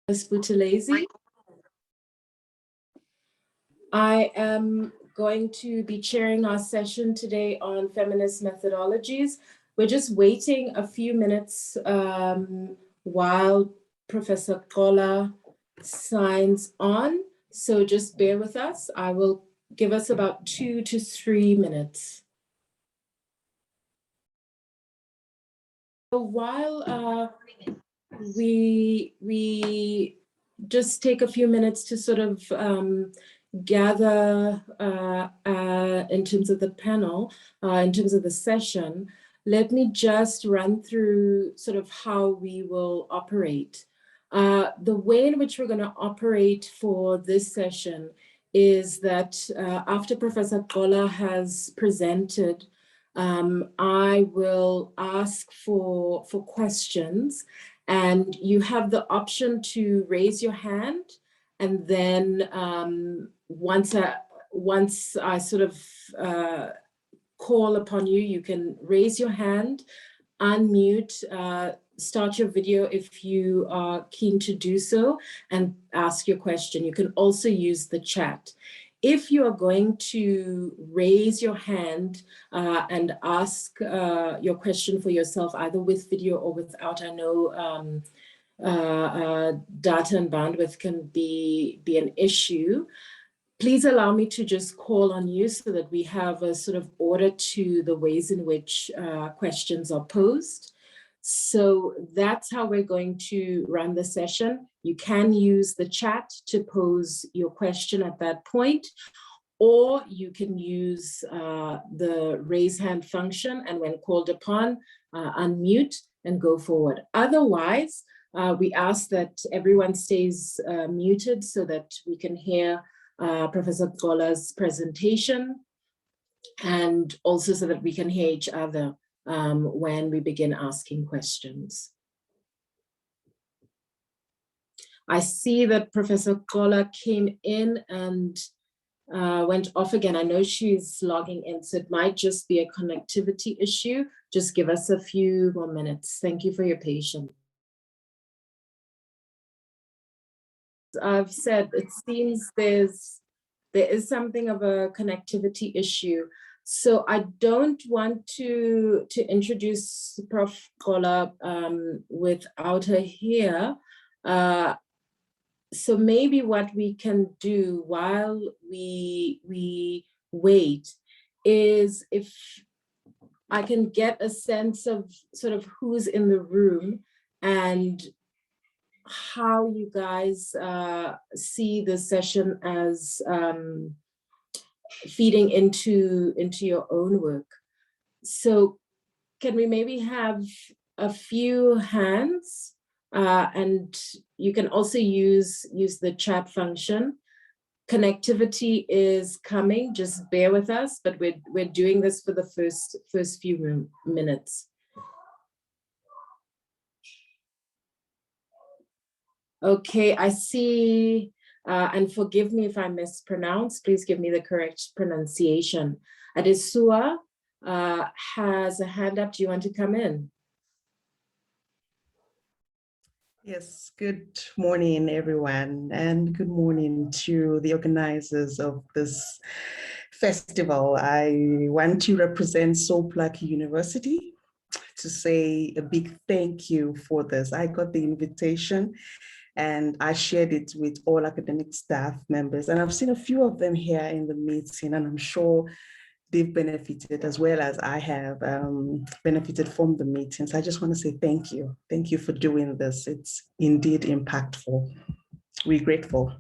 Collis-Buthelezi. I am going to be chairing our session today on feminist methodologies. We're just waiting a few minutes while Professor Gqola signs on. So just bear with us. I will give us about 2 to 3 minutes. So while we just take a few minutes to sort of gather in terms of the panel, in terms of the session, let me just run through sort of how we will operate. The way in which we're going to operate for this session is that after Professor Gqola has presented, I will ask for questions, and you have the option to raise your hand, and then once I sort of call upon you, you can raise your hand, unmute, start your video if you are keen to do so, and ask your question. You can also use the chat. If you are going to raise your hand and ask your question for yourself, either with video or without, I know data and bandwidth can be an issue. Please allow me to just call on you so that we have a sort of order to the ways in which questions are posed. So that's how we're going to run the session. You can use the chat to pose your question at that point, or you can use the raise hand function, and when called upon, unmute and go forward. Otherwise, we ask that everyone stays muted so that we can hear Professor Gqola's presentation, and also so that we can hear each other when we begin asking questions. I see that Professor Gqola came in and went off again. I know she's logging in, so it might just be a connectivity issue. Just give us a few more minutes. Thank you for your patience. I've said it seems there is something of a connectivity issue. So I don't want to introduce Prof. Gqola without her here. So maybe what we can do while we wait is if I can get a sense of sort of who's in the room and how you guys see the session as feeding into your own work. So can we maybe have a few hands, and you can also use the chat function. Connectivity is coming, just bear with us, but we're doing this for the first few minutes. Okay, I see, and forgive me if I mispronounce, please give me the correct pronunciation. Adesua has a hand up. Do you want to come in? Yes, good morning, everyone, and good morning to the organizers of this festival. I want to represent SARCHi University to say a big thank you for this. I got the invitation and I shared it with all academic staff members, and I've seen a few of them here in the meeting, and I'm sure they've benefited as well as I have benefited from the meetings. I just want to say thank you. Thank you for doing this. It's indeed impactful. We're grateful.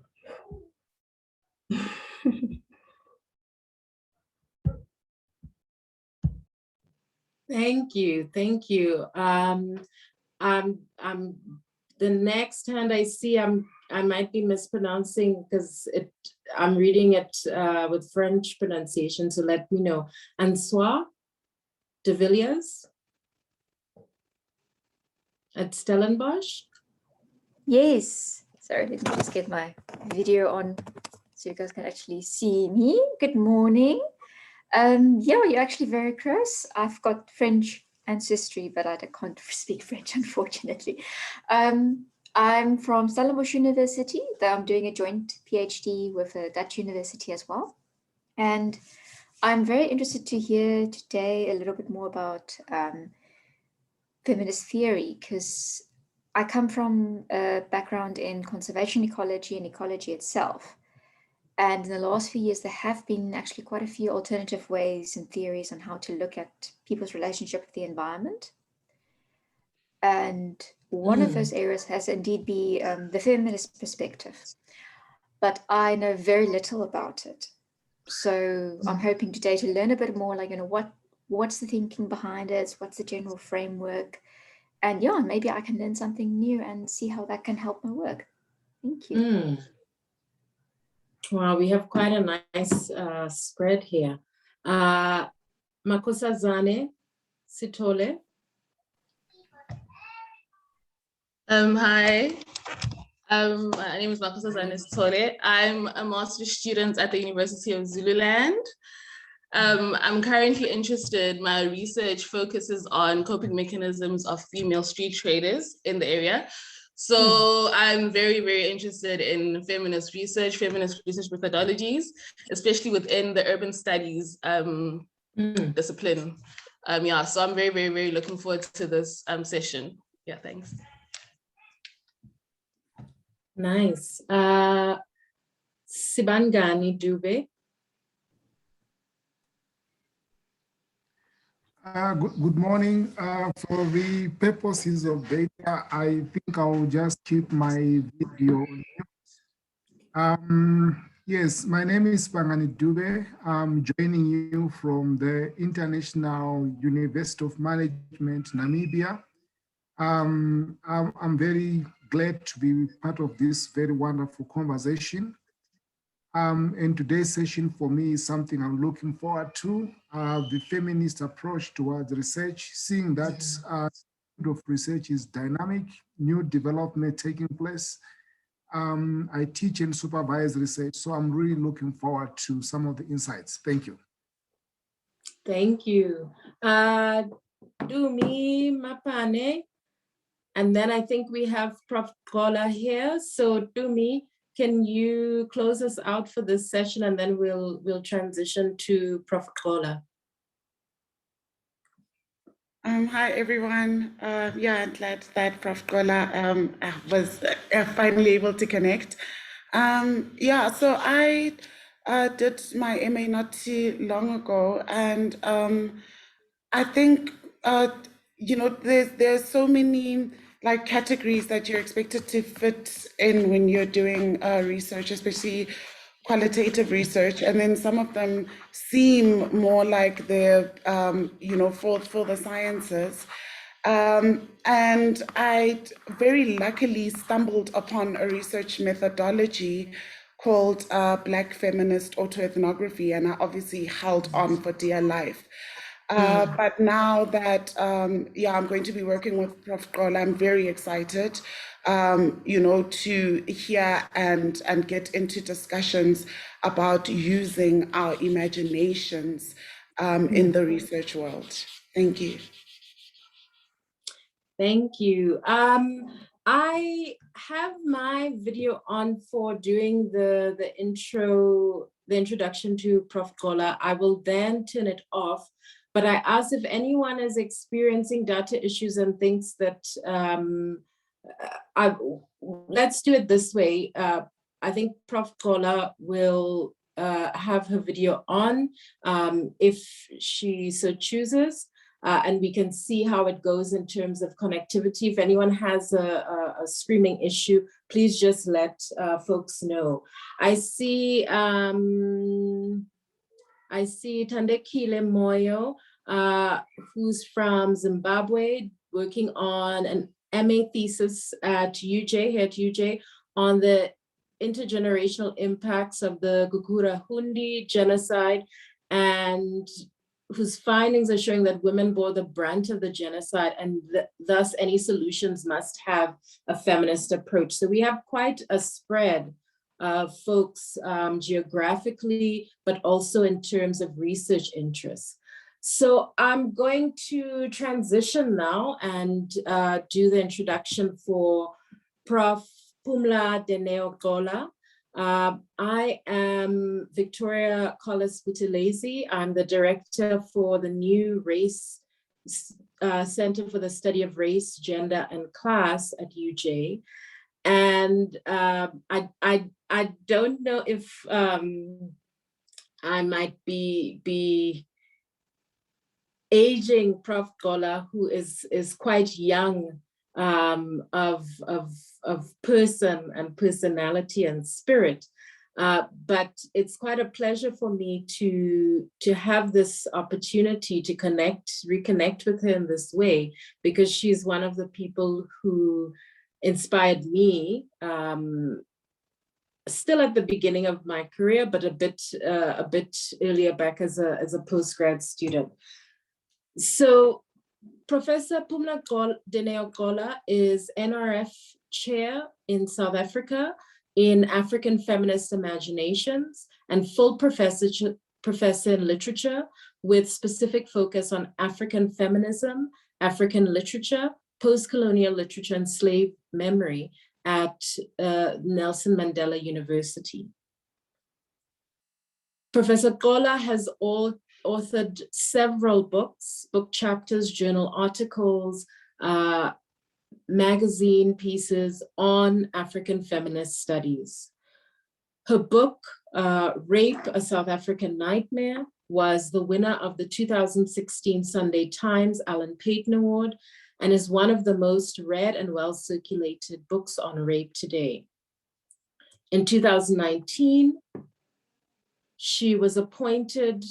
Thank you, thank you. The next hand I see, I might be mispronouncing because I'm reading it with French pronunciation, so let me know. Ansois de Villiers at Stellenbosch. Yes, sorry, let me just get my video on so you guys can actually see me. Good morning. Yeah, you're actually very close. I've got French ancestry, but I can't speak French, unfortunately. I'm from Stellenbosch University, though I'm doing a joint PhD with a Dutch university as well. And I'm very interested to hear today a little bit more about feminist theory, because I come from a background in conservation ecology and ecology itself. And in the last few years, there have been actually quite a few alternative ways and theories on how to look at people's relationship with the environment. And one of those areas has indeed been the feminist perspective. But I know very little about it. So I'm hoping today to learn a bit more, like, what's the thinking behind it? What's the general framework? And yeah, maybe I can learn something new and see how that can help my work. Thank you. Wow, we have quite a nice spread here. Makosazane Sithole. Hi, my name is Makosazane Sithole. I'm a master's student at the University of Zululand. I'm currently interested, my research focuses on coping mechanisms of female street traders in the area. So I'm very, very interested in feminist research methodologies, especially within the urban studies discipline. Yeah, so I'm very, very, very looking forward to this session. Yeah, thanks. Nice. Sibangani Dube. Good morning. For the purposes of data, I think I will just keep my video. Yes, my name is Pangani Dube. I'm joining you from the International University of Management, Namibia. I'm very glad to be part of this very wonderful conversation. And today's session for me is something I'm looking forward to, the feminist approach towards research, seeing that of research is dynamic, new development taking place. I teach and supervise research, so I'm really looking forward to some of the insights. Thank you. Thank you. Dumi Mapane. And then I think we have Prof. Gqola here. So Dumi, can you close us out for this session, and then we'll transition to Prof. Gqola. Hi, everyone. Yeah, I'm glad that Prof. Gqola was finally able to connect. Yeah, so I did my MA not too long ago, and I think, there's so many like categories that you're expected to fit in when you're doing research, especially qualitative research, and then some of them seem more like they're, for the sciences. And I very luckily stumbled upon a research methodology called Black Feminist Autoethnography, and I obviously held on for dear life. But now that, I'm going to be working with Prof. Gqola, I'm very excited, to hear and get into discussions about using our imaginations in the research world. Thank you. Thank you. I have my video on for doing the introduction to Prof. Gqola. I will then turn it off. But I asked if anyone is experiencing data issues and thinks that, let's do it this way. I think Prof. Gqola will have her video on if she so chooses, and we can see how it goes in terms of connectivity. If anyone has a streaming issue, please just let folks know. I see Tandekile Moyo, who's from Zimbabwe, working on an MA thesis at UJ, here at UJ, on the intergenerational impacts of the Gqola Hundi genocide, and whose findings are showing that women bore the brunt of the genocide, and thus any solutions must have a feminist approach. So we have quite a spread of folks geographically, but also in terms of research interests. So I'm going to transition now and do the introduction for Prof. Pumla Dineo Gqola. I am Victoria Collis-Buthelezi. I'm the director for the new Race Center for the Study of Race, Gender, and Class at UJ. And I don't know if I might be aging Prof. Gqola, who is quite young of person and personality and spirit. But it's quite a pleasure for me to have this opportunity to reconnect with her in this way, because she's one of the people who inspired me still at the beginning of my career, but a bit earlier back as a postgrad student. So Professor Pumla Dineo Gqola is NRF Chair in South Africa in African Feminist Imaginations and full professor in literature with specific focus on African feminism, African literature, post-colonial literature, and slave memory at Nelson Mandela University. Professor Gqola has authored several books, book chapters, journal articles, magazine pieces on African feminist studies. Her book, Rape, A South African Nightmare, was the winner of the 2016 Sunday Times Alan Paton Award and is one of the most read and well-circulated books on rape today. In 2019, she was appointed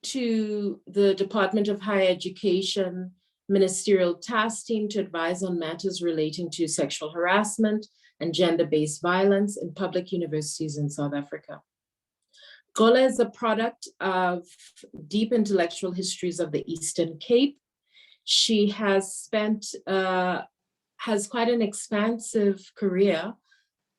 to the Department of Higher Education Ministerial Task Team to advise on matters relating to sexual harassment and gender-based violence in public universities in South Africa. Gqola is a product of deep intellectual histories of the Eastern Cape. She has has quite an expansive career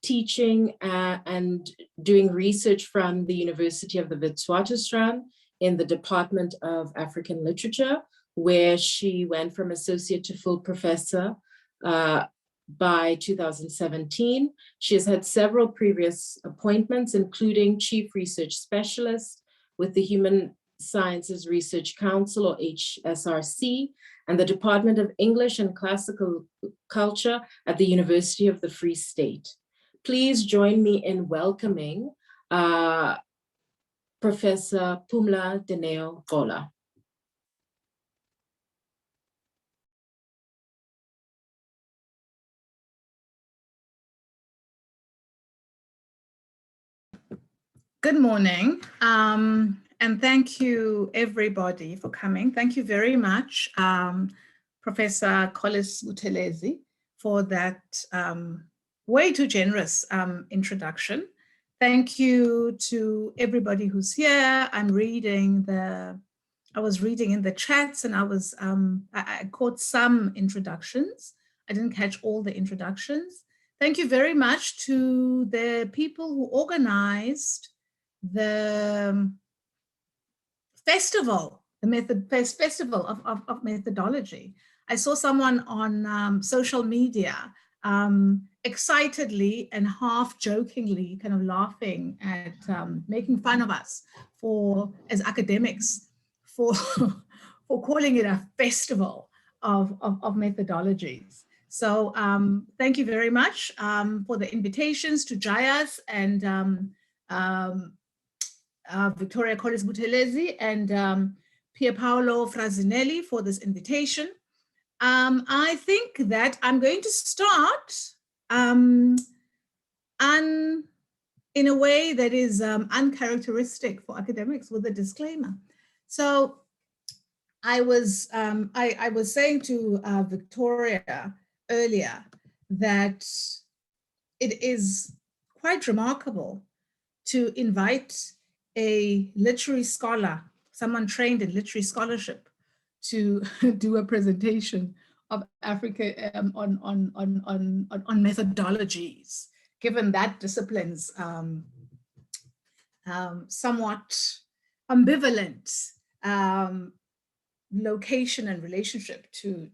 teaching and doing research from the University of the Witwatersrand in the Department of African Literature, where she went from associate to full professor by 2017. She has had several previous appointments, including chief research specialist with the Human Sciences Research Council, or HSRC, and the Department of English and Classical Culture at the University of the Free State. Please join me in welcoming Professor Pumla Dineo Gqola. Good morning, and thank you everybody for coming. Thank you very much, Professor Collis-Buthelezi, for that way too generous introduction. Thank you to everybody who's here. I was reading in the chats, and I caught some introductions. I didn't catch all the introductions. Thank you very much to the people who organized the festival, festival of methodology. I saw someone on social media excitedly and half jokingly kind of laughing at making fun of us as academics for calling it a festival of methodologies. So thank you very much for the invitations to Jayas and Victoria Collis-Buthelezi and Pier Paolo Frasinelli for this invitation. I think that I'm going to start in a way that is uncharacteristic for academics with a disclaimer. So I was saying to Victoria earlier that it is quite remarkable to invite a literary scholar, someone trained in literary scholarship, to do a presentation of Africa on methodologies, given that discipline's somewhat ambivalent location and relationship to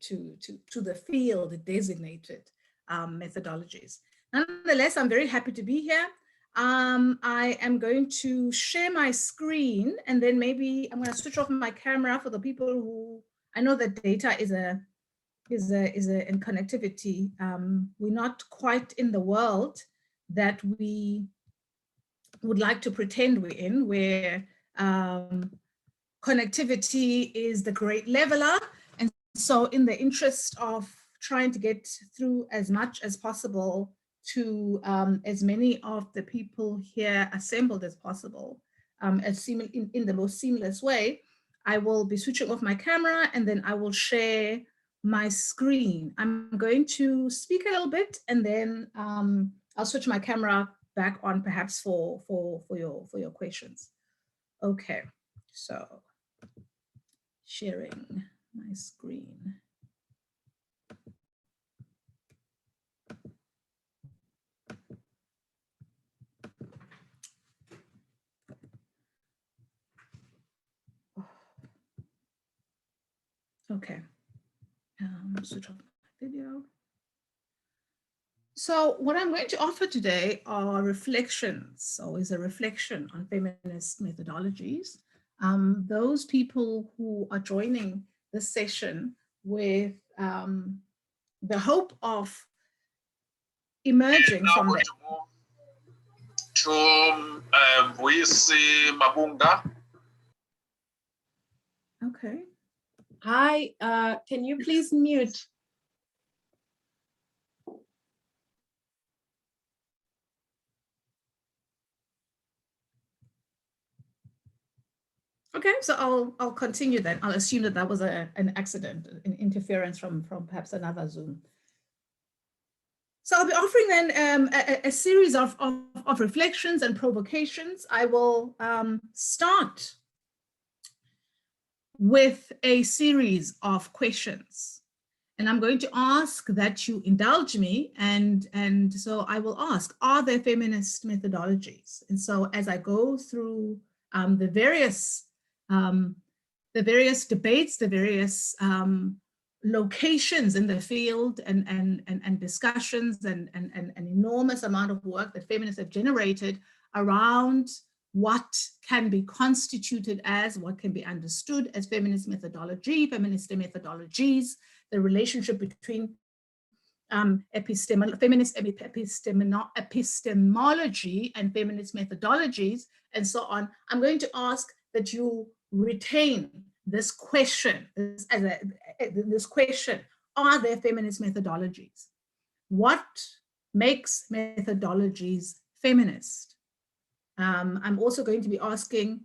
the field designated methodologies. Nonetheless, I'm very happy to be here. I am going to share my screen, and then maybe I'm going to switch off my camera for the people who, I know that data is in connectivity. We're not quite in the world that we would like to pretend we're in, where connectivity is the great leveler. And so in the interest of trying to get through as much as possible to as many of the people here assembled as possible, in the most seamless way, I will be switching off my camera and then I will share my screen. I'm going to speak a little bit and then I'll switch my camera back on perhaps for your questions. Okay, so sharing my screen. Okay, switch off my video. So what I'm going to offer today are reflections, or is a reflection on feminist methodologies. Those people who are joining this session with the hope of emerging from that. Okay. Hi, can you please mute? Okay, so I'll continue then. I'll assume that was an accident, an interference from perhaps another Zoom. So I'll be offering then a series of reflections and provocations. I will start with a series of questions. And I'm going to ask that you indulge me. And so I will ask, are there feminist methodologies? And so as I go through the various debates, the various locations in the field and discussions and an enormous amount of work that feminists have generated around what can be constituted as, what can be understood as feminist methodology, feminist methodologies, the relationship between feminist epistemology and feminist methodologies, and so on. I'm going to ask that you retain this question, this question, are there feminist methodologies? What makes methodologies feminist? I'm also going to be asking,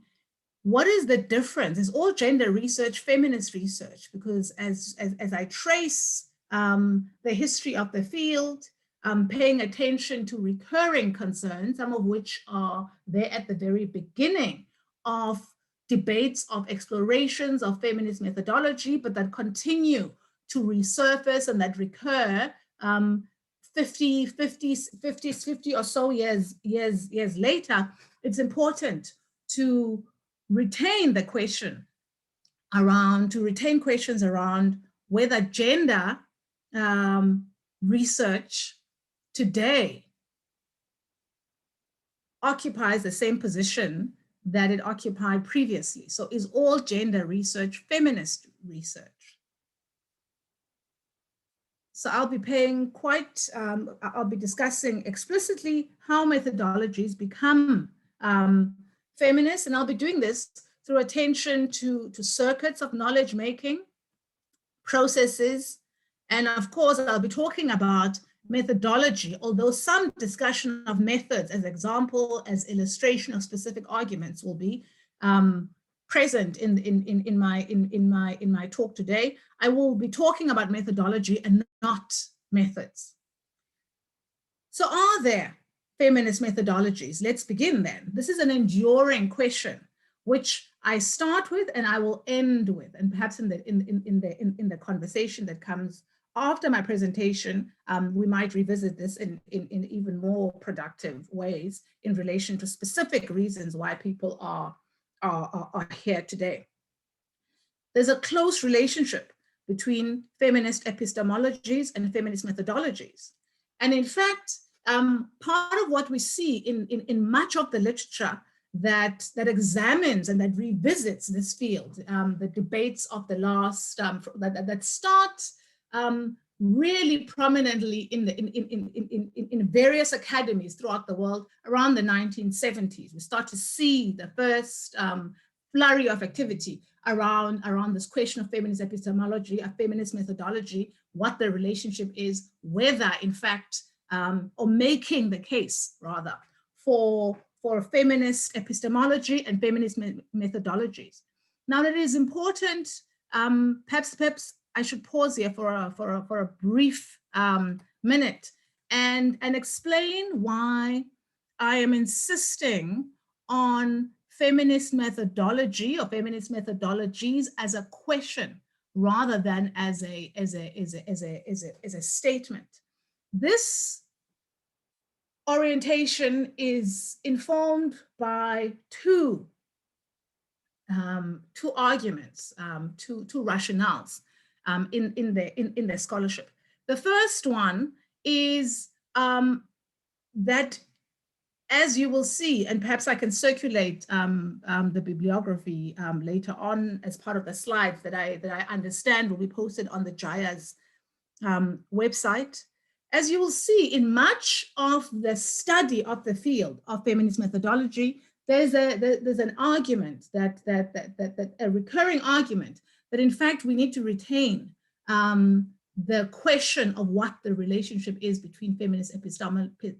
what is the difference? Is all gender research feminist research? Because as I trace the history of the field, paying attention to recurring concerns, some of which are there at the very beginning of debates, of explorations of feminist methodology, but that continue to resurface and that recur 50 or so years later, it's important to retain the question around, questions around whether gender research today occupies the same position that it occupied previously. So is all gender research feminist research? So I'll be I'll be discussing explicitly how methodologies become feminist, and I'll be doing this through attention to circuits of knowledge making, processes, and of course I'll be talking about methodology, although some discussion of methods as example, as illustration of specific arguments will be present in my talk today. I will be talking about methodology and not methods. So are there feminist methodologies? Let's begin then. This is an enduring question, which I start with and I will end with, and perhaps in the conversation that comes after my presentation, we might revisit this in even more productive ways in relation to specific reasons why people are here today. There's a close relationship between feminist epistemologies and feminist methodologies. And in fact, part of what we see in much of the literature that examines and that revisits this field, the debates of the last, that start really prominently in various academies throughout the world around the 1970s. We start to see the first flurry of activity around this question of feminist epistemology, a feminist methodology, what the relationship is, whether in fact, or making the case rather for feminist epistemology and feminist methodologies. Now that is important, perhaps I should pause here for a brief minute and explain why I am insisting on feminist methodology or feminist methodologies as a question rather than as a statement. This orientation is informed by two arguments, two rationales in their scholarship. The first one is that, as you will see, and perhaps I can circulate the bibliography later on as part of the slides that I understand will be posted on the Jaya's website. As you will see, in much of the study of the field of feminist methodology, there's an argument that a recurring argument that in fact we need to retain the question of what the relationship is between feminist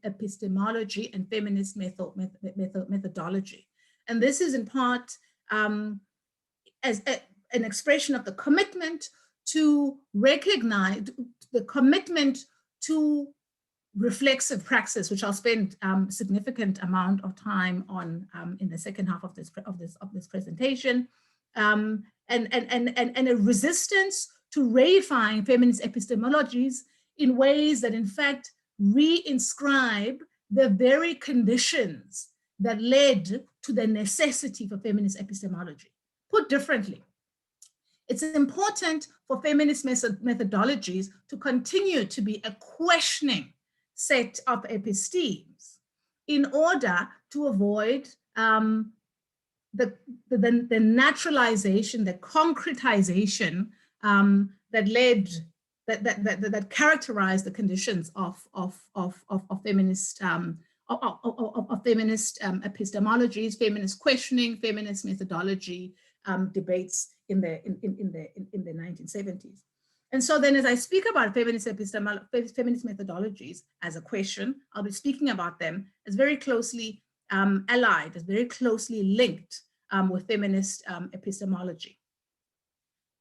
epistemology and feminist methodology. And this is in part as an expression of the commitment to recognize the commitment to reflexive praxis, which I'll spend significant amount of time on in the second half of this presentation, and a resistance to reifying feminist epistemologies in ways that in fact reinscribe the very conditions that led to the necessity for feminist epistemology. Put differently, it's important for feminist methodologies to continue to be a questioning set of epistemes in order to avoid the naturalization, the concretization that characterized the conditions of feminist epistemologies, feminist questioning, feminist methodology debates in the 1970s. And so then, as I speak about feminist methodologies as a question, I'll be speaking about them as very closely allied, as very closely linked with feminist epistemology.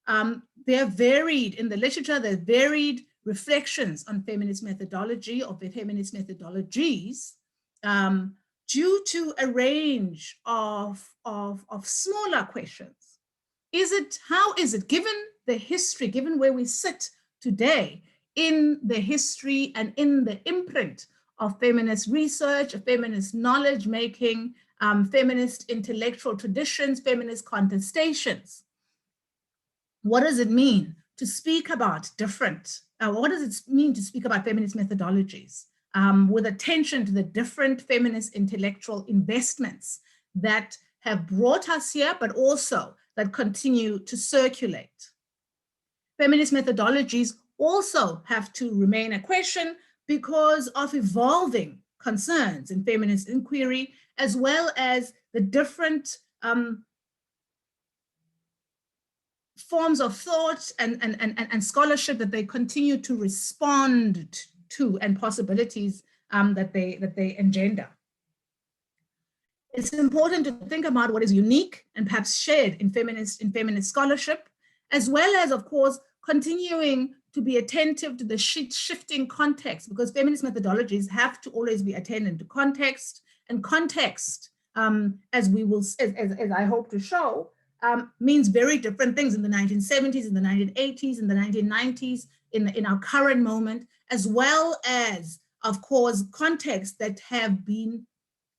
They are varied in the literature, there are varied reflections on feminist methodology or feminist methodologies due to a range of smaller questions. How is it, given the history, given where we sit today in the history and in the imprint of feminist research, of feminist knowledge making, feminist intellectual traditions, feminist contestations? What does it mean to speak about what does it mean to speak about feminist methodologies with attention to the different feminist intellectual investments that have brought us here, but also that continue to circulate? Feminist methodologies also have to remain a question because of evolving concerns in feminist inquiry, as well as the different forms of thought and scholarship that they continue to respond to, and possibilities that they engender. It's important to think about what is unique and perhaps shared in feminist scholarship, as well as, of course, continuing to be attentive to the shifting context, because feminist methodologies have to always be attentive to context, and context, as I hope to show, means very different things in the 1970s, in the 1980s, in the 1990s, in our current moment, as well as, of course, contexts that have been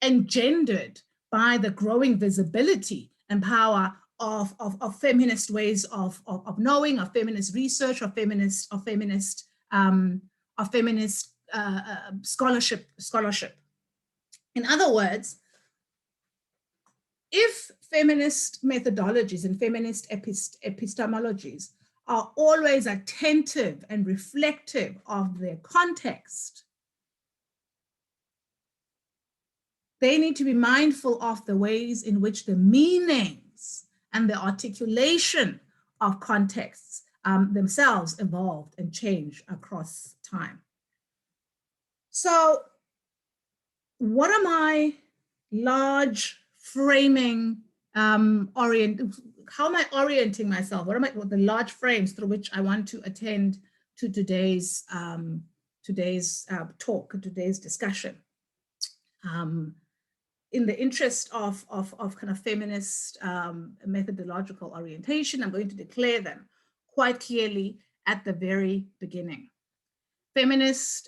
engendered by the growing visibility and power of feminist ways of knowing, of feminist research, of feminist scholarship. In other words, if feminist methodologies and feminist epistemologies are always attentive and reflective of their context, they need to be mindful of the ways in which the meanings and the articulation of contexts themselves evolved and changed across time. So what are my large framing how am I orienting myself? What are the large frames through which I want to attend to today's talk, today's discussion? In the interest of kind of feminist methodological orientation, I'm going to declare them quite clearly at the very beginning. Feminist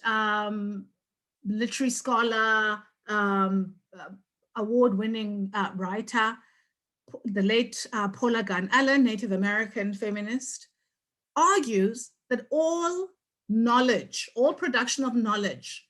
literary scholar, award-winning writer, the late Paula Gunn Allen, Native American feminist, argues that all knowledge, all production of knowledge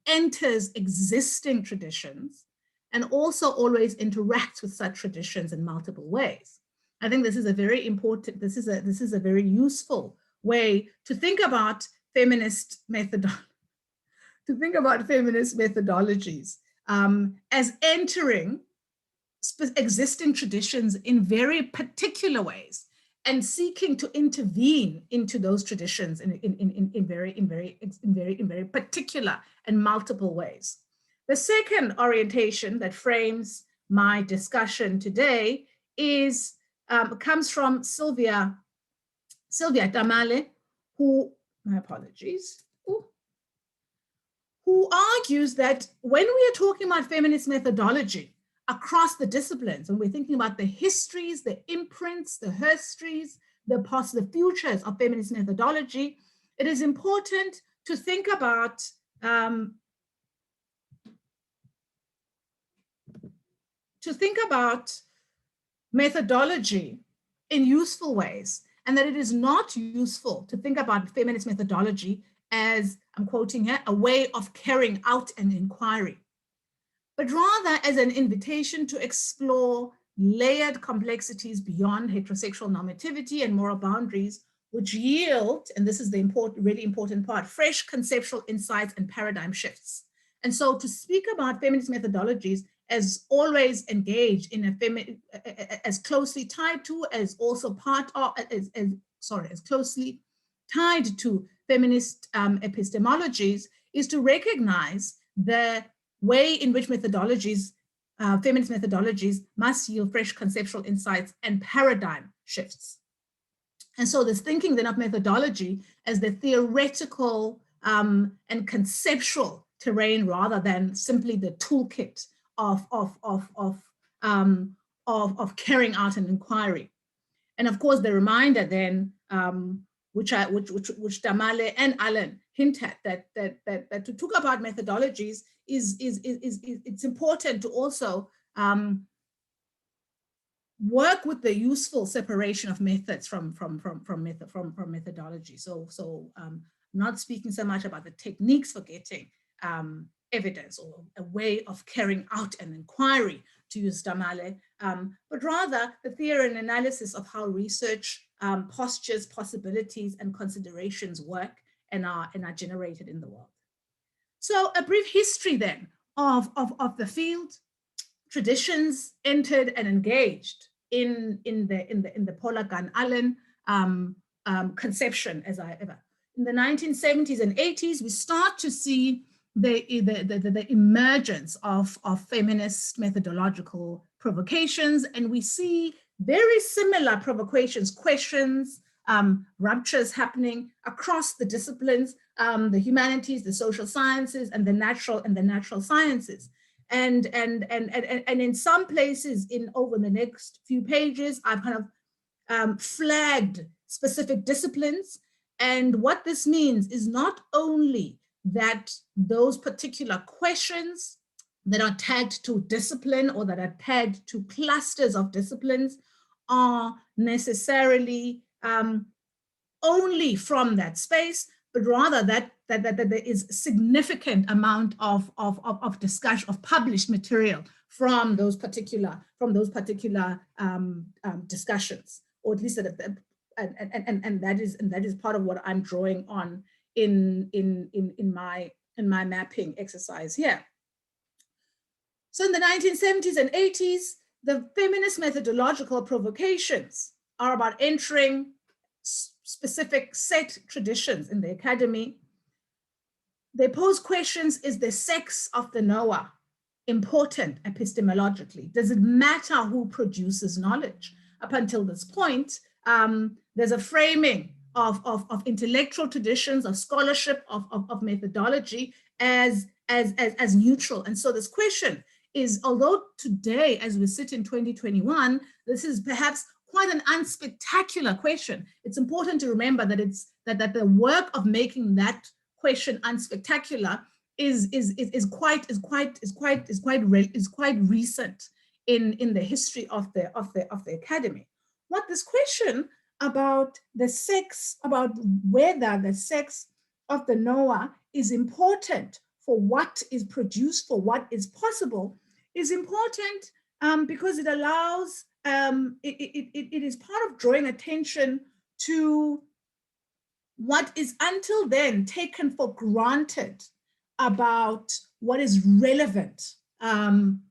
enters existing traditions and also always interacts with such traditions in multiple ways. I think this is a very important, this is a very useful way to think about feminist methodologies as entering existing traditions in very particular ways and seeking to intervene into those traditions in very particular and multiple ways. The second orientation that frames my discussion today is comes from Sylvia Tamale, who, my apologies, who argues that when we are talking about feminist methodology across the disciplines, and we're thinking about the histories, the imprints, the histories, the futures of feminist methodology, it is important to think about methodology in useful ways, and that it is not useful to think about feminist methodology as, I'm quoting here, a way of carrying out an inquiry, but rather as an invitation to explore layered complexities beyond heterosexual normativity and moral boundaries, which yield, and this is the really important part, fresh conceptual insights and paradigm shifts. And so to speak about feminist methodologies as always engaged in as closely tied to, as also part of, as closely tied to feminist epistemologies, is to recognize the way in which methodologies, feminist methodologies, must yield fresh conceptual insights and paradigm shifts. And so this thinking then of methodology as the theoretical and conceptual terrain rather than simply the toolkit of carrying out an inquiry. And of course, the reminder then, which Tamale and Allen hint at, that to talk about methodologies it's important to also work with the useful separation of methods from methodology. So not speaking so much about the techniques for getting evidence or a way of carrying out an inquiry, to use Tamale, but rather the theory and analysis of how research postures, possibilities, and considerations work and are generated in the world. So a brief history then of the field, traditions entered and engaged in the Paula Gunn Allen conception as I ever. In the 1970s and 80s, we start to see the emergence of feminist methodological provocations, and we see very similar provocations, questions, ruptures happening across the disciplines, the humanities, the social sciences, and the natural sciences. And in some places, over the next few pages, I've kind of flagged specific disciplines. And what this means is not only that those particular questions that are tagged to discipline or that are tagged to clusters of disciplines are necessarily only from that space, but but rather that there is significant amount of discussion, of published material from those particular discussions, or at least and that is part of what I'm drawing on in my mapping exercise here. So in the 1970s and 80s, the feminist methodological provocations are about entering specific set traditions in the academy. They pose questions: is the sex of the knower important epistemologically? Does it matter who produces knowledge? Up until this point, there's a framing of intellectual traditions, of scholarship, of methodology as neutral. And so this question is, although today, as we sit in 2021, this is perhaps quite an unspectacular question, it's important to remember that that the work of making that question unspectacular is quite recent in the history of the academy. What this question about the sex, about whether the sex of the knower is important for what is produced, for what is possible, is important because it allows, it is part of drawing attention to what is until then taken for granted about what is relevant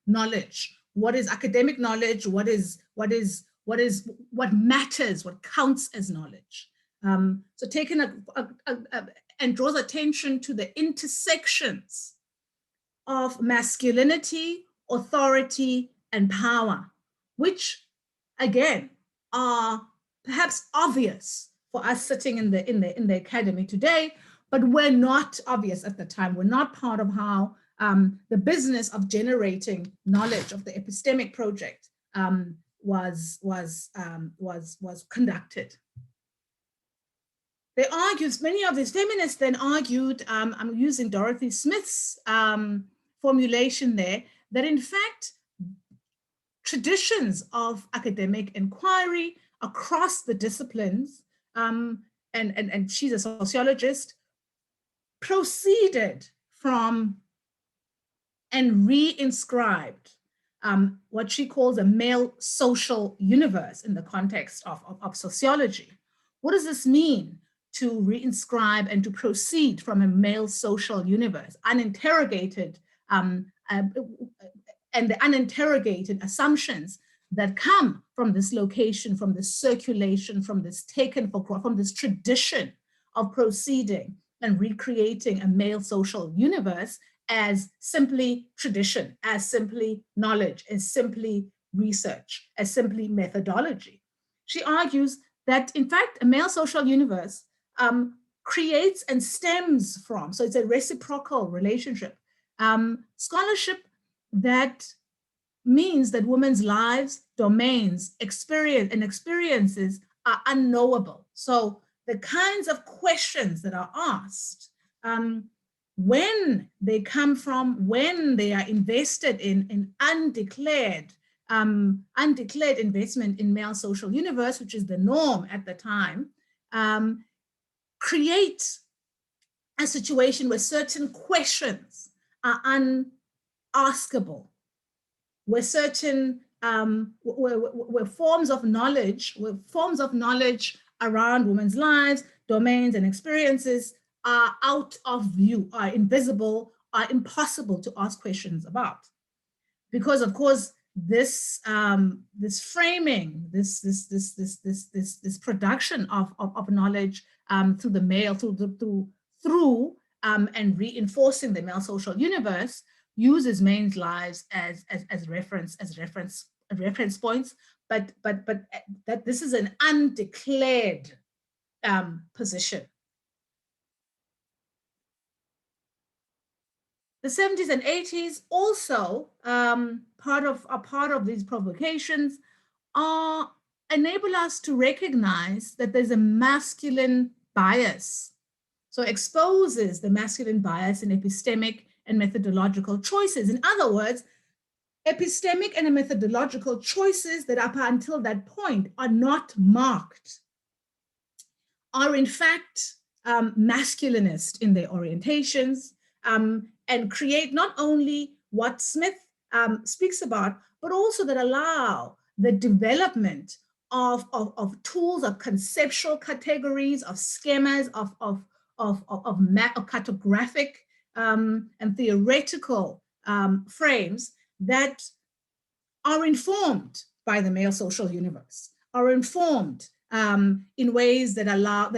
knowledge, what is academic knowledge, what matters, what counts as knowledge. So taken and draws attention to the intersections of masculinity, authority, and power, which again are perhaps obvious for us sitting in the academy today, but were not obvious at the time. Were not part of how the business of generating knowledge of the epistemic project was conducted. They argued, many of these feminists then argued, I'm using Dorothy Smith's formulation there, that in fact, traditions of academic inquiry across the disciplines, and she's a sociologist, proceeded from and re-inscribed what she calls a male social universe in the context of sociology. What does this mean, to re-inscribe and to proceed from a male social universe, uninterrogated, and the uninterrogated assumptions that come from this location, from this circulation, from this from this tradition of proceeding and recreating a male social universe as simply tradition, as simply knowledge, as simply research, as simply methodology. She argues that in fact, a male social universe creates and stems from, so it's a reciprocal relationship, scholarship that means that women's lives, domains, experiences are unknowable. So the kinds of questions that are asked, when they come from, when they are invested in undeclared investment in male social universe, which is the norm at the time, create a situation where certain questions are unaskable, where certain where forms of knowledge around women's lives, domains, and experiences are out of view, are invisible, are impossible to ask questions about, because of course this framing, this production of knowledge through the male, through and reinforcing the male social universe, uses men's lives as reference points, but that this is an undeclared position. The 70s and 80s also part of these provocations enable us to recognize that there's a masculine bias. So exposes the masculine bias in epistemic and methodological choices. In other words, epistemic and methodological choices that up until that point are not marked, are in fact masculinist in their orientations, and create not only what Smith speaks about, but also that allow the development of tools, of conceptual categories, of schemas, of cartographic and theoretical frames that are informed by the male social universe, are informed in ways that are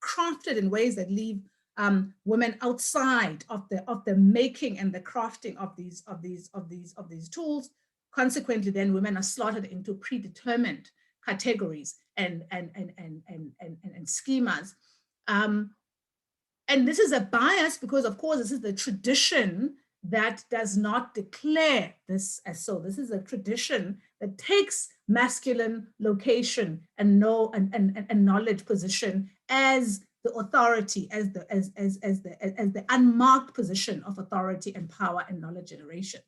crafted in ways that leave women outside of the making and the crafting of these tools. Consequently, then women are slotted into predetermined categories and schemas. And this is a bias because, of course, this is the tradition that does not declare this as so. This is a tradition that takes masculine location and knowledge position as the authority, as the unmarked position of authority and power and knowledge generation.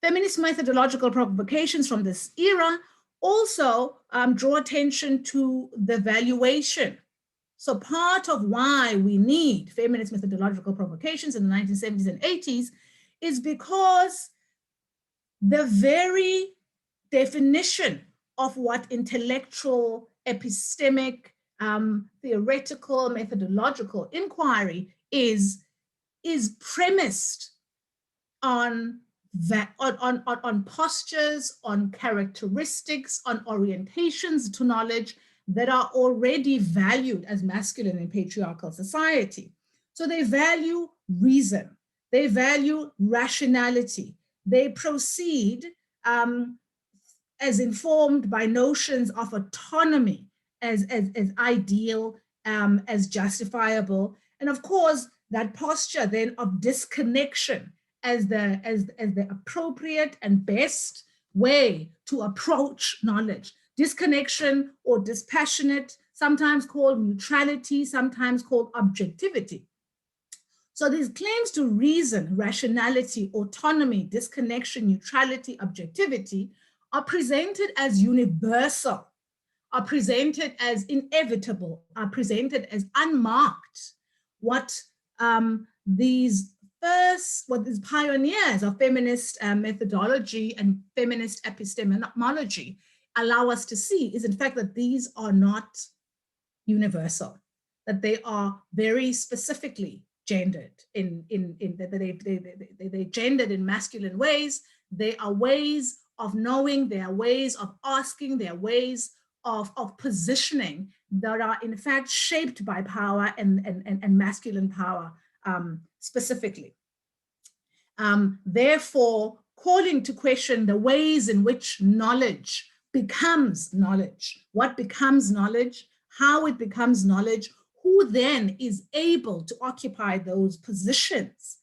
Feminist methodological provocations from this era also draw attention to the valuation. So part of why we need feminist methodological provocations in the 1970s and 80s is because the very definition of what intellectual, epistemic, theoretical, methodological inquiry is premised on postures, on characteristics, on orientations to knowledge that are already valued as masculine in patriarchal society. So they value reason, they value rationality, they proceed as informed by notions of autonomy as ideal, as justifiable, and of course that posture then of disconnection as the appropriate and best way to approach knowledge. Disconnection or dispassionate, sometimes called neutrality, sometimes called objectivity. So these claims to reason, rationality, autonomy, disconnection, neutrality, objectivity are presented as universal, are presented as inevitable, are presented as unmarked. What these pioneers of feminist methodology and feminist epistemology allow us to see is in fact that these are not universal, that they are very specifically gendered they gendered in masculine ways. They are ways of knowing, they are ways of asking, they are ways of positioning that are in fact shaped by power and masculine power specifically. Therefore, calling to question the ways in which knowledge becomes knowledge, what becomes knowledge, how it becomes knowledge, who then is able to occupy those positions,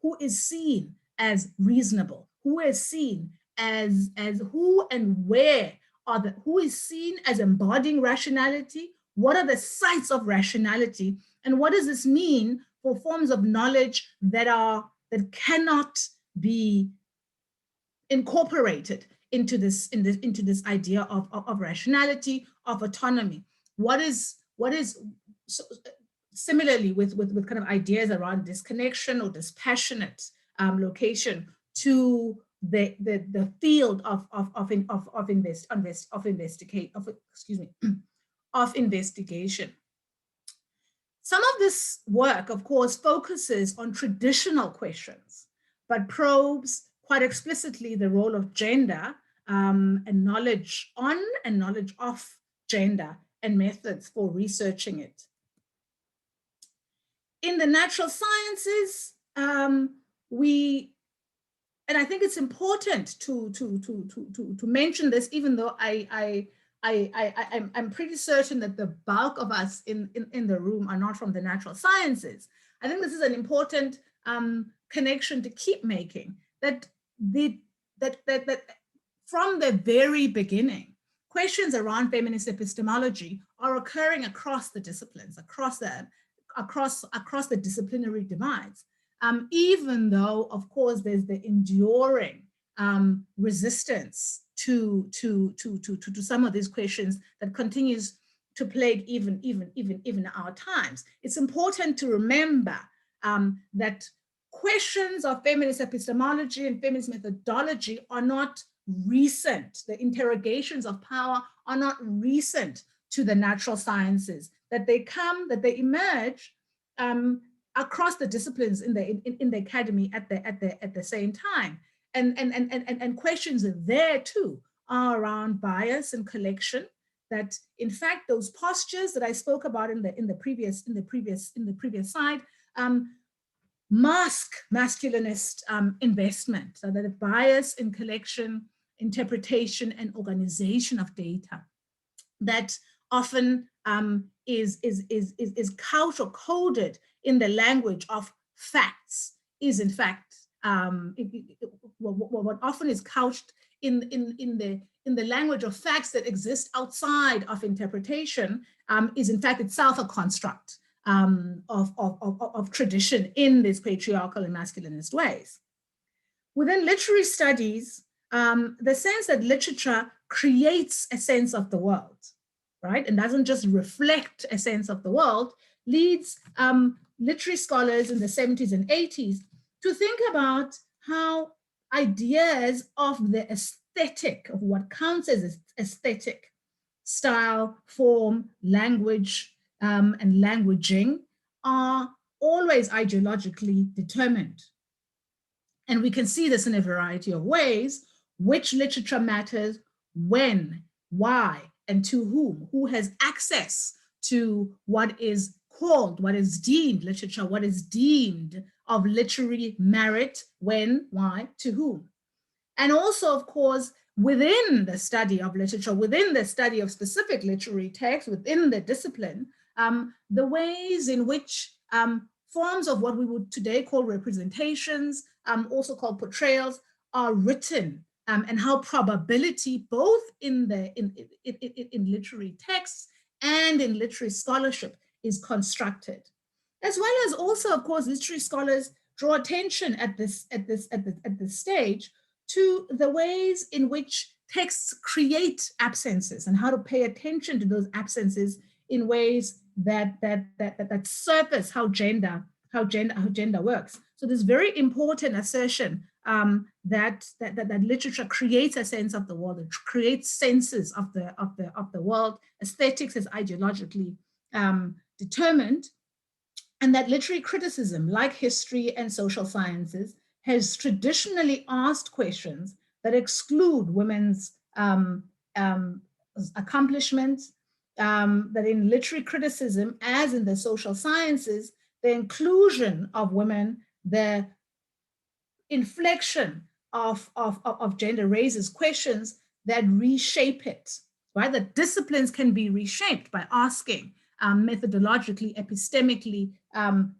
who is seen as reasonable, who is seen as who and where are who is seen as embodying rationality, what are the sites of rationality, and what does this mean for forms of knowledge that cannot be incorporated into this idea of rationality, of autonomy. What is similarly with kind of ideas around disconnection or dispassionate location to the field of investigation. Some of this work, of course, focuses on traditional questions, but probes quite explicitly the role of gender and knowledge on and knowledge of gender and methods for researching it. In the natural sciences, and I think it's important to mention this, even though I'm pretty certain that the bulk of us in the room are not from the natural sciences. I think this is an important connection to keep making, that from the very beginning, questions around feminist epistemology are occurring across the disciplines, across the disciplinary divides, even though, of course, there's the enduring resistance to some of these questions that continues to plague even our times. It's important to remember that questions of feminist epistemology and feminist methodology are not recent. The interrogations of power are not recent to the natural sciences, that they emerge across the disciplines in the academy at the same time. And questions there too are around bias and collection, that in fact those postures that I spoke about in the previous slide mask masculinist investment, so that a bias in collection, interpretation, and organization of data that often is couched or coded in the language of facts is in fact what often is couched in the language of facts that exist outside of interpretation is in fact itself a construct of tradition in these patriarchal and masculinist ways. Within literary studies, the sense that literature creates a sense of the world, right, and doesn't just reflect a sense of the world, leads literary scholars in the 70s and 80s to think about how ideas of the aesthetic, of what counts as aesthetic, style, form, language, and languaging are always ideologically determined. And we can see this in a variety of ways: which literature matters, when, why, and to whom, who has access to what is called, what is deemed literature, what is deemed of literary merit, when, why, to whom. And also, of course, within the study of literature, within the study of specific literary texts, within the discipline, the ways in which forms of what we would today call representations, also called portrayals, are written, and how probability, both in literary texts and in literary scholarship, is constructed. As well as also, of course, literary scholars draw attention at this stage to the ways in which texts create absences and how to pay attention to those absences in ways that surface how gender works. So this very important assertion that literature creates a sense of the world, it creates senses of the world, aesthetics is ideologically determined, and that literary criticism, like history and social sciences, has traditionally asked questions that exclude women's accomplishments, that in literary criticism, as in the social sciences, the inclusion of women, the inflection of gender raises questions that reshape it, right? That disciplines can be reshaped by asking methodologically, epistemically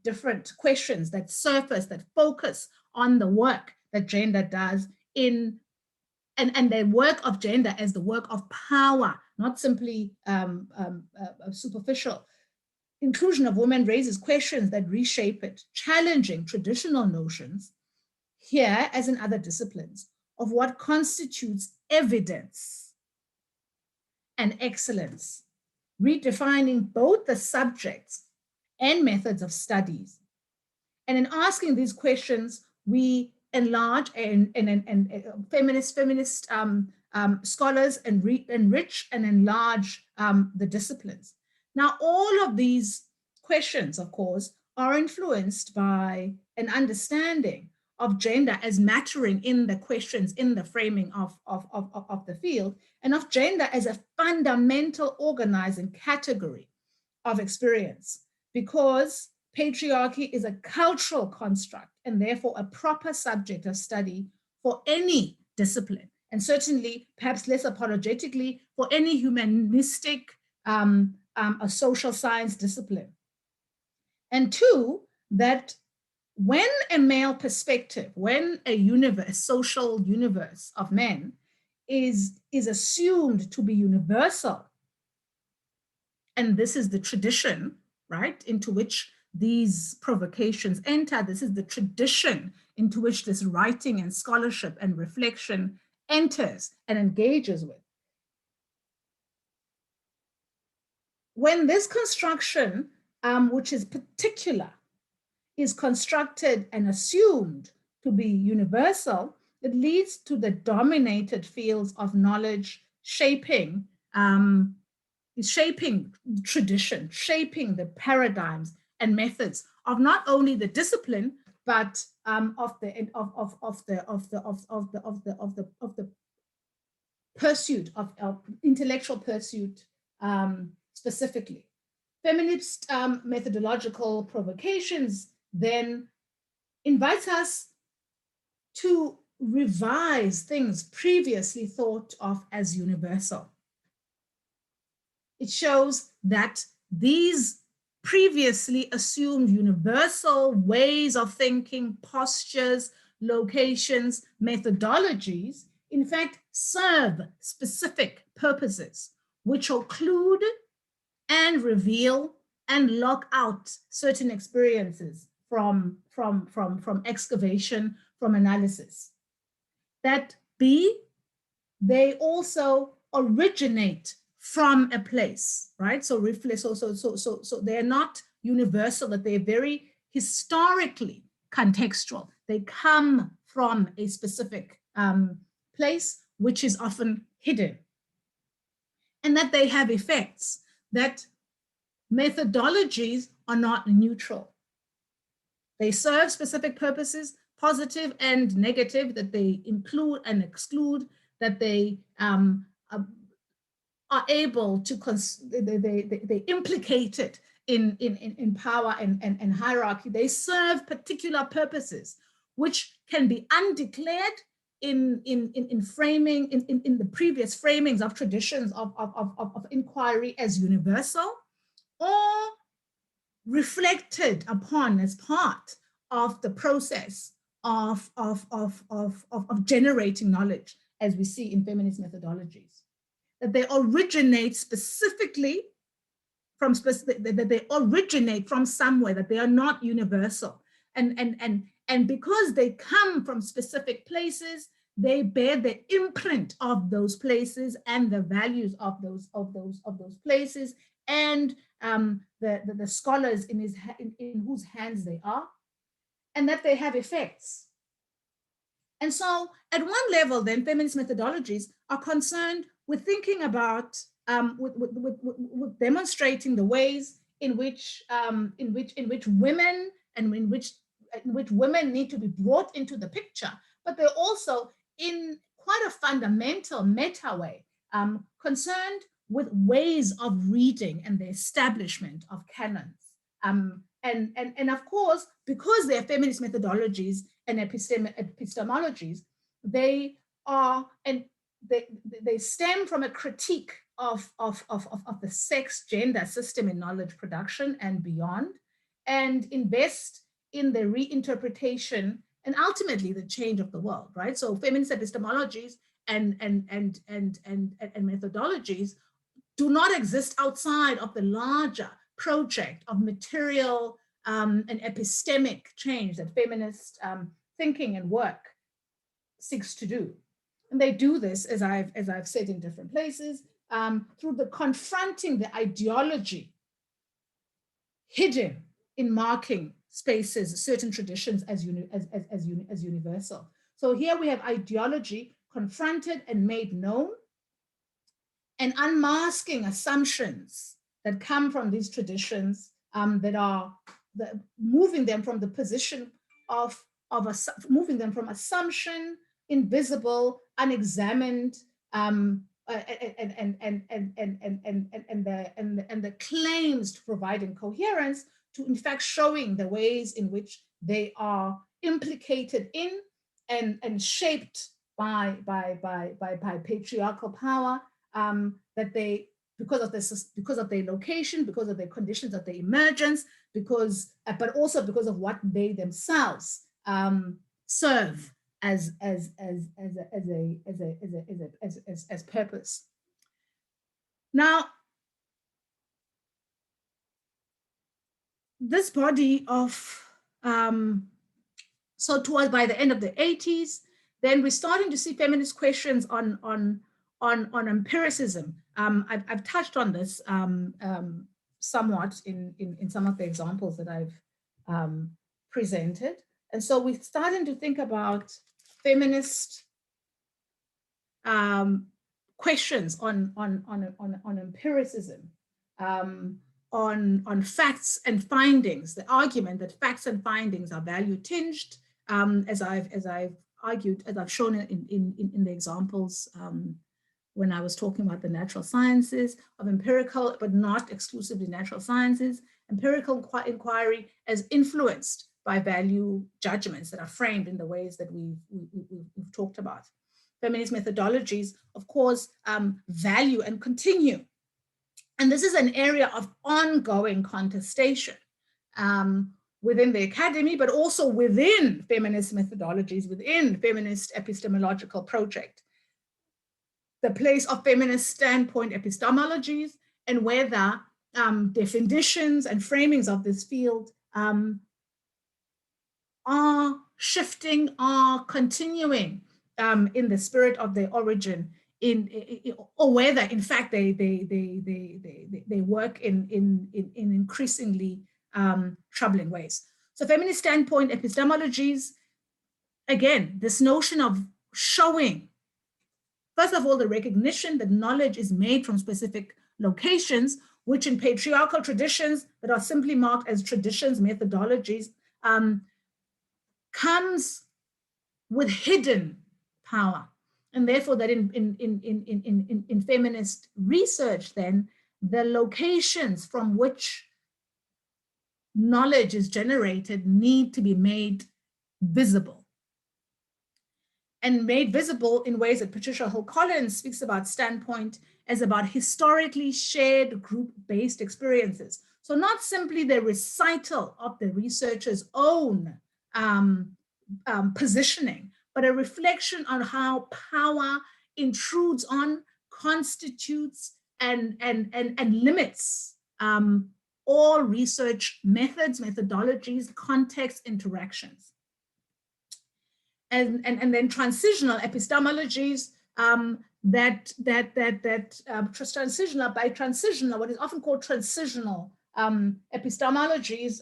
different questions that surface, that focus on the work that gender does and the work of gender as the work of power, not simply superficial. Inclusion of women raises questions that reshape it, challenging traditional notions, here as in other disciplines, of what constitutes evidence and excellence, redefining both the subjects and methods of studies. And in asking these questions, we enlarge and feminist scholars enrich and enlarge the disciplines. Now, all of these questions, of course, are influenced by an understanding of gender as mattering in the questions, in the framing of the field, and of gender as a fundamental organizing category of experience, because patriarchy is a cultural construct and therefore a proper subject of study for any discipline, and certainly, perhaps less apologetically, for any humanistic a social science discipline. And two, that when a male perspective, when a universe, a social universe of men is assumed to be universal, and this is the tradition, right, into which these provocations enter, this is the tradition into which this writing and scholarship and reflection enters and engages with. when this construction, which is particular, is constructed and assumed to be universal, it leads to the dominated fields of knowledge shaping tradition, shaping the paradigms and methods of not only the discipline, but of the pursuit of intellectual pursuit specifically. Feminist methodological provocations then invites us to revise things previously thought of as universal. It shows that these previously assumed universal ways of thinking, postures, locations, methodologies, in fact, serve specific purposes, which occlude and reveal and lock out certain experiences from excavation, from analysis. That B, they also originate from a place, right? So they're not universal, but they're very historically contextual. They come from a specific place, which is often hidden. And that they have effects, that methodologies are not neutral. They serve specific purposes, positive and negative, that they include and exclude, that they are able to, they implicate it in power and hierarchy. They serve particular purposes, which can be undeclared in framing, in the previous framings of traditions of inquiry as universal, or reflected upon as part of the process of generating knowledge, as we see in feminist methodologies. That they originate specifically from that they originate from somewhere, that they are not universal. And because they come from specific places, they bear the imprint of those places and the values of those places, and the scholars in whose hands they are, and that they have effects. And so at one level, then, feminist methodologies are concerned with thinking about, with demonstrating the ways in which women and in which women need to be brought into the picture, but they're also in quite a fundamental meta way concerned with ways of reading and the establishment of canons. And of course, because they're feminist methodologies and epistemologies, they are, and they stem from a critique of the sex gender system in knowledge production and beyond, and invest in the reinterpretation and ultimately the change of the world, right? So feminist epistemologies and methodologies do not exist outside of the larger project of material and epistemic change that feminist thinking and work seeks to do. And they do this, as I've said in different places, through the confronting the ideology hidden in marking spaces, certain traditions as universal. So here we have ideology confronted and made known, and unmasking assumptions that come from these traditions that are moving them from the position of moving them from assumption, invisible, unexamined, and the claims to providing coherence, to in fact showing the ways in which they are implicated in and shaped by patriarchal power, that they, because of their location, because of their conditions of their emergence, but also because of what they themselves serve as purpose. Now, this body of so towards by the end of the 80s, then we're starting to see feminist questions on empiricism I've touched on this somewhat in some of the examples that I've presented. And so we're starting to think about feminist questions on empiricism, on facts and findings, the argument that facts and findings are value tinged, as I've argued, as I've shown in the examples when I was talking about the natural sciences, of empirical, but not exclusively natural sciences, empirical inquiry as influenced by value judgments that are framed in the ways that we've talked about. Feminist methodologies, of course, value and continue. And this is an area of ongoing contestation within the academy, but also within feminist methodologies, within feminist epistemological project. The place of feminist standpoint epistemologies, and whether definitions and framings of this field are shifting, are continuing in the spirit of their origin, or whether in fact they work in increasingly troubling ways. So feminist standpoint epistemologies, again, this notion of showing, first of all, the recognition that knowledge is made from specific locations, which in patriarchal traditions that are simply marked as traditions, methodologies, comes with hidden power. And therefore that in feminist research, then, the locations from which knowledge is generated need to be made visible. And made visible in ways that Patricia Hill-Collins speaks about standpoint as about historically shared group-based experiences. So not simply the recital of the researcher's own positioning, but a reflection on how power intrudes on, constitutes, and limits all research methods, methodologies, context, interactions. And then transitional epistemologies transitional, by transitional, what is often called transitional epistemologies,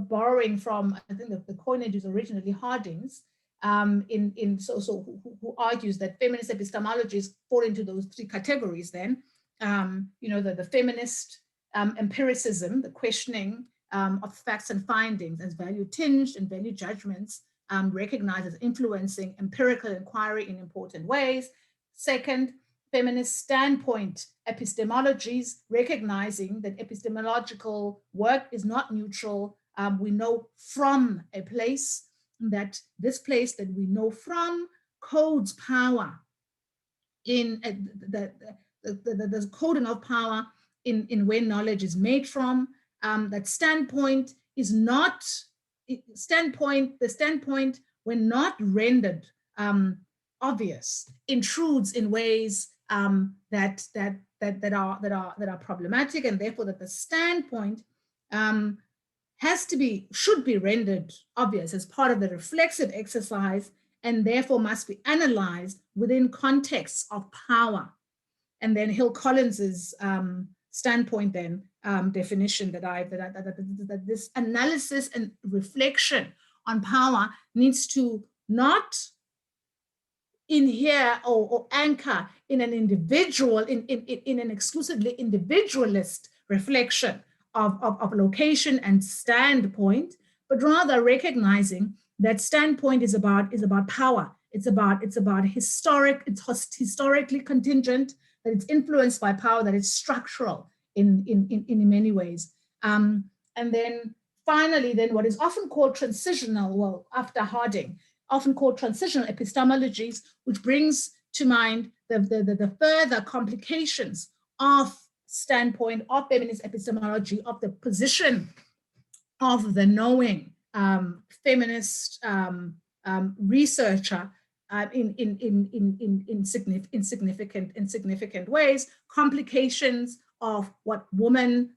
borrowing from, I think the coinage is originally Harding's, who argues that feminist epistemologies fall into those three categories then, the feminist empiricism, the questioning of facts and findings as value tinged and value judgments, recognized as influencing empirical inquiry in important ways. Second, feminist standpoint epistemologies, recognizing that epistemological work is not neutral. We know from a place, that this place that we know from codes power in the coding of power in where knowledge is made from. That standpoint is not the standpoint, when not rendered obvious, intrudes in ways that are problematic, and therefore that the standpoint should be rendered obvious as part of the reflexive exercise, and therefore must be analyzed within contexts of power. And then Hill-Collins's standpoint then, definition that this analysis and reflection on power needs to not inhere or anchor in an individual, in an exclusively individualist reflection of location and standpoint, but rather recognizing that standpoint is about power. It's about historically contingent, that it's influenced by power, that it's structural in many ways. And then finally, then what is often called transitional, well, after Harding, often called transitional epistemologies, which brings to mind the further complications of standpoint of feminist epistemology, of the position of the knowing feminist researcher in significant ways, complications of what woman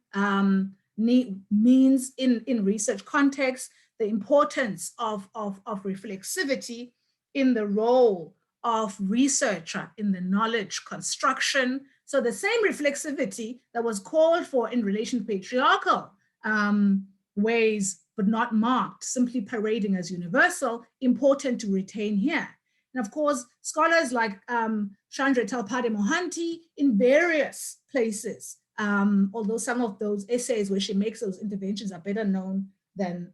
means in research context, the importance of reflexivity in the role of researcher in the knowledge construction, So the same reflexivity that was called for in relation to patriarchal ways, but not marked, simply parading as universal, important to retain here. And of course, scholars like Chandra Talpade Mohanty in various places, although some of those essays where she makes those interventions are better known than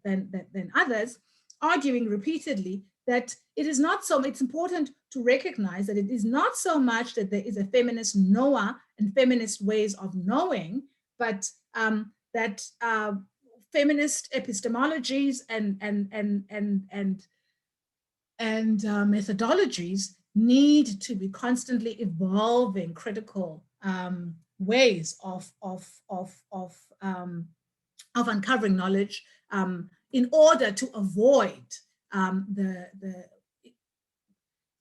others, arguing repeatedly that it is not so, it's important to recognize that it is not so much that there is a feminist knower and feminist ways of knowing, but that feminist epistemologies and methodologies need to be constantly evolving critical ways of uncovering knowledge in order to avoid the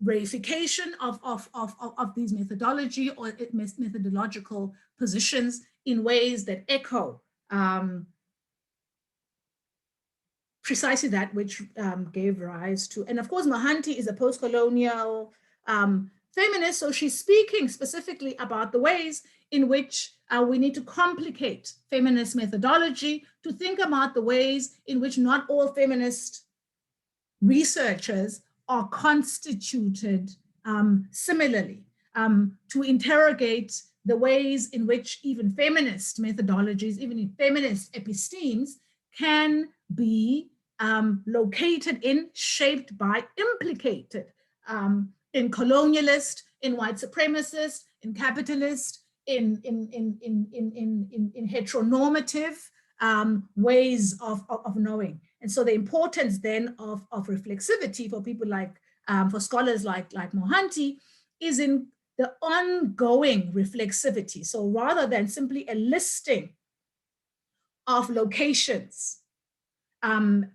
reification of these methodology or methodological positions in ways that echo precisely that which gave rise to, and of course, Mohanty is a post-colonial feminist, so she's speaking specifically about the ways in which we need to complicate feminist methodology, to think about the ways in which not all feminist researchers are constituted similarly, to interrogate the ways in which even feminist methodologies, even in feminist epistemes, can be located in, shaped by, implicated in colonialist, in white supremacist, in capitalist, in heteronormative ways of knowing. And so the importance then of reflexivity for people like, for scholars like Mohanty, is in the ongoing reflexivity. So rather than simply a listing of locations on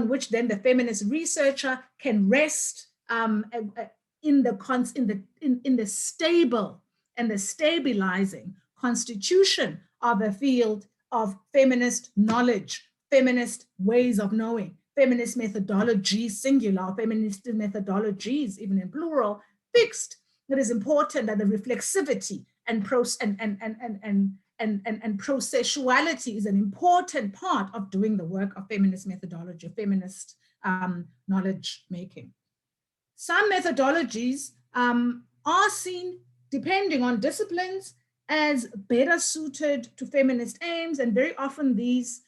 which then the feminist researcher can rest in the stable and the stabilizing constitution of a field of feminist knowledge, feminist ways of knowing, feminist methodologies, singular, feminist methodologies, even in plural, fixed. It is important that the reflexivity and processuality is an important part of doing the work of feminist methodology, feminist knowledge making. Some methodologies are seen, depending on disciplines, as better suited to feminist aims, and very often this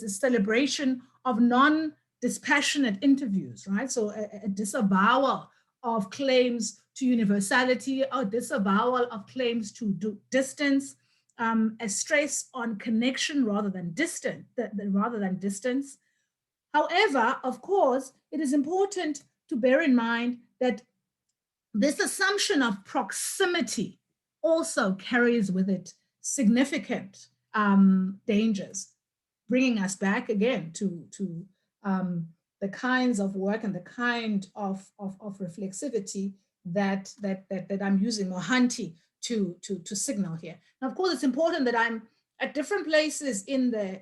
celebration of non-dispassionate interviews, right? So a disavowal of claims to universality, or disavowal of claims to distance, a stress on connection rather than distance. However, of course, it is important to bear in mind that this assumption of proximity also carries with it significant dangers, bringing us back again to the kinds of work and the kind of reflexivity that I'm using Mohanty to signal here. Now, of course, it's important that I'm at different places in the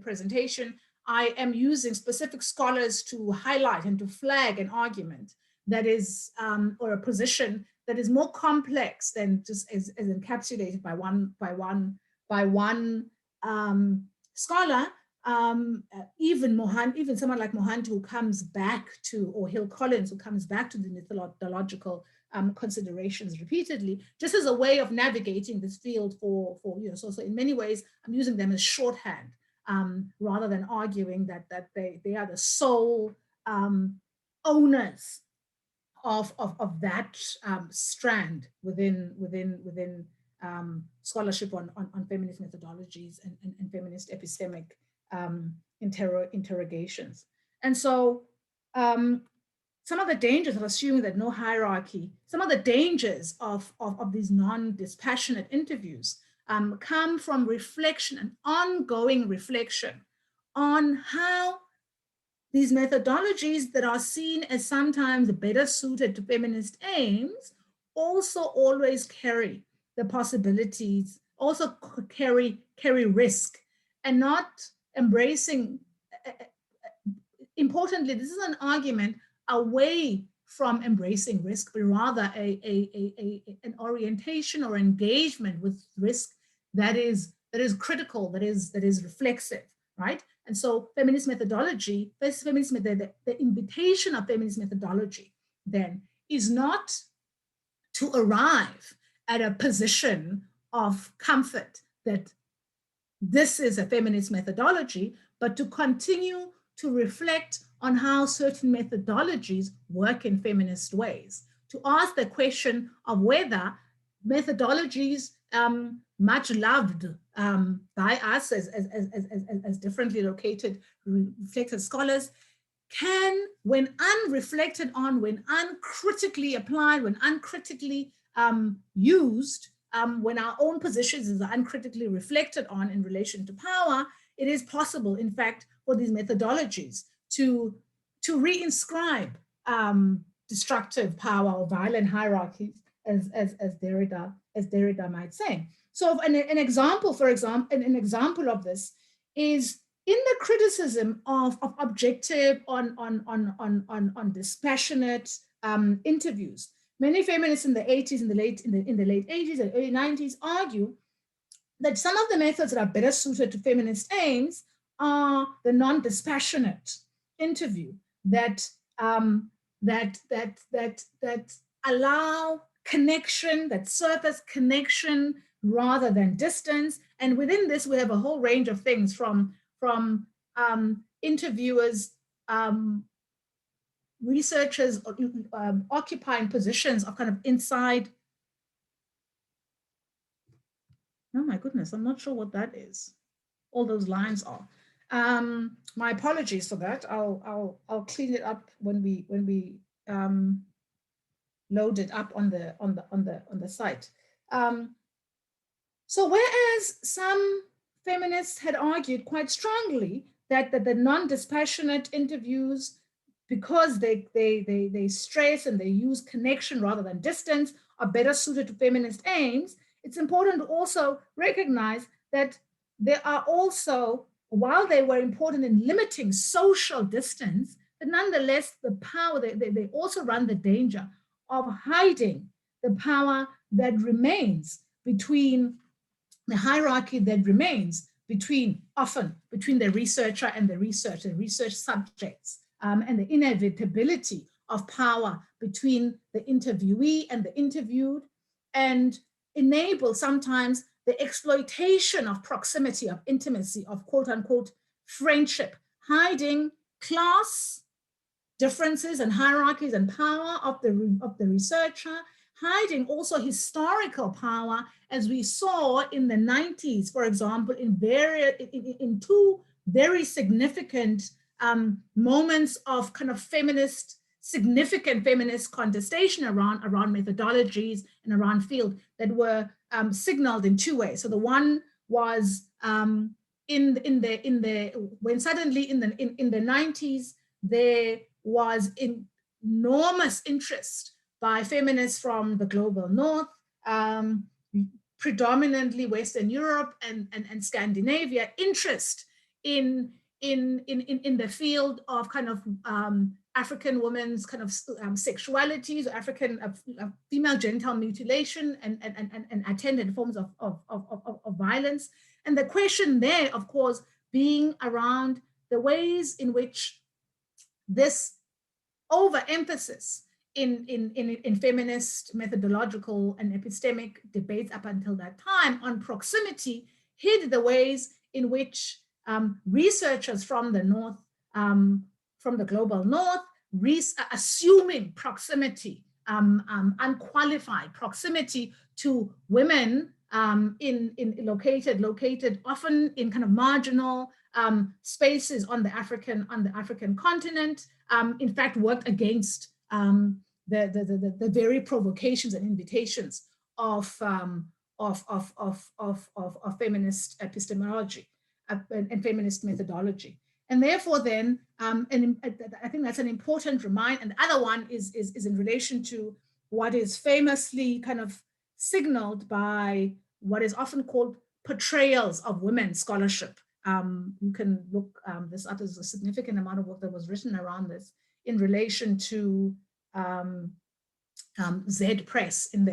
presentation. I am using specific scholars to highlight and to flag an argument that is, or a position that is more complex than just as encapsulated by one scholar. Even someone like Mohanty, who comes back to, or Hill Collins, who comes back to the methodological considerations repeatedly, just as a way of navigating this field for so in many ways, I'm using them as shorthand, rather than arguing that they are the sole owners of that strand within scholarship on feminist methodologies and feminist epistemic interrogations. And so some of the dangers of assuming that no hierarchy, some of the dangers of these non-dispassionate interviews come from reflection, an ongoing reflection on how these methodologies that are seen as sometimes better suited to feminist aims also always carry the possibilities, also carry risk, and not embracing, importantly, this is an argument away from embracing risk, but rather an orientation or engagement with risk that is critical, that is reflexive, right? And so feminist methodology, the invitation of feminist methodology then is not to arrive at a position of comfort that this is a feminist methodology, but to continue to reflect on how certain methodologies work in feminist ways, to ask the question of whether methodologies much loved by us as differently located, reflected scholars can, when unreflected on, when uncritically applied, when uncritically used, when our own positions is uncritically reflected on in relation to power, it is possible, in fact, for these methodologies to reinscribe destructive power or violent hierarchies, as Derrida might say. So an example of this is in the criticism of objective on dispassionate interviews. Many feminists in the 80s, in the late 80s and early 90s argue that some of the methods that are better suited to feminist aims are the non-dispassionate interview that allow connection, that surface connection rather than distance. And within this, we have a whole range of things from interviewers, researchers occupying positions of kind of inside. Oh my goodness, I'm not sure what that is. All those lines are. My apologies for that. I'll clean it up when we load it up on the site. So whereas some feminists had argued quite strongly that the non-dispassionate interviews, because they stress and they use connection rather than distance, are better suited to feminist aims, it's important to also recognize that there are also, while they were important in limiting social distance, but nonetheless, the power, they also run the danger of hiding the power that remains between the hierarchy that remains often between the researcher and the research subjects, and the inevitability of power between the interviewee and the interviewed, and enable sometimes the exploitation of proximity, of intimacy, of quote unquote friendship, hiding class differences and hierarchies and power of the researcher, hiding also historical power, as we saw in the 90s, for example, in two very significant moments of kind of significant feminist contestation around methodologies and around field that were signaled in two ways. So the one was when suddenly in the 90s there was enormous interest by feminists from the global north, predominantly Western Europe and Scandinavia, interest in the field of kind of African women's kind of sexualities, or African female genital mutilation and attendant forms of violence. And the question there, of course, being around the ways in which this overemphasis in feminist methodological and epistemic debates up until that time on proximity hid the ways in which researchers from the north, from the global north, assuming proximity, unqualified proximity to women located often in kind of marginal spaces on the African continent, in fact worked against the very provocations and invitations of feminist epistemology and feminist methodology. And therefore then, and I think that's an important reminder. And the other one is in relation to what is famously kind of signaled by what is often called portrayals of women scholarship. You can look this up. There's a significant amount of work that was written around this in relation to Z Press in the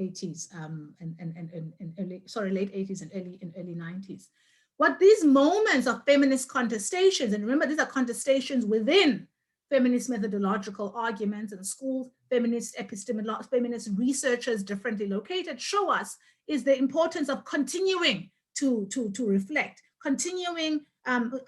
80s and early, sorry, late 80s and early 90s. What these moments of feminist contestations, and remember these are contestations within feminist methodological arguments and schools, feminist epistemologists, feminist researchers differently located, show us is the importance of continuing to reflect, continuing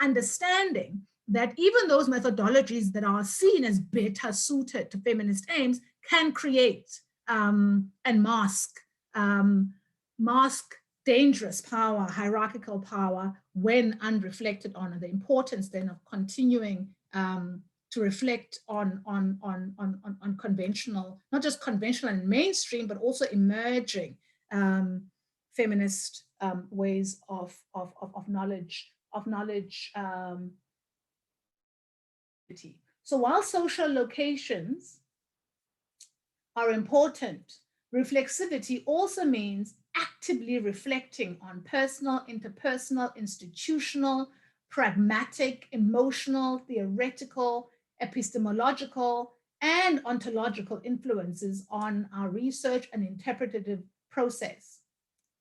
understanding that even those methodologies that are seen as better suited to feminist aims can create and mask dangerous power, hierarchical power, when unreflected on, and the importance then of continuing to reflect on conventional, not just conventional and mainstream, but also emerging feminist ways of knowledge. So while social locations are important, reflexivity also means actively reflecting on personal, interpersonal, institutional, pragmatic, emotional, theoretical, epistemological, and ontological influences on our research and interpretative process.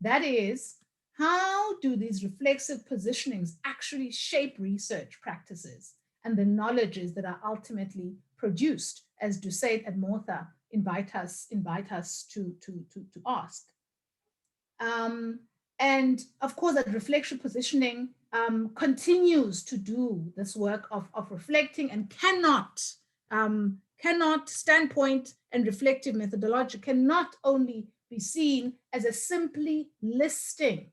That is, how do these reflexive positionings actually shape research practices and the knowledges that are ultimately produced, as Doucet and Mortha invite us to ask. And of course, that reflection positioning continues to do this work of reflecting, and cannot standpoint and reflective methodology cannot only be seen as a simply listing,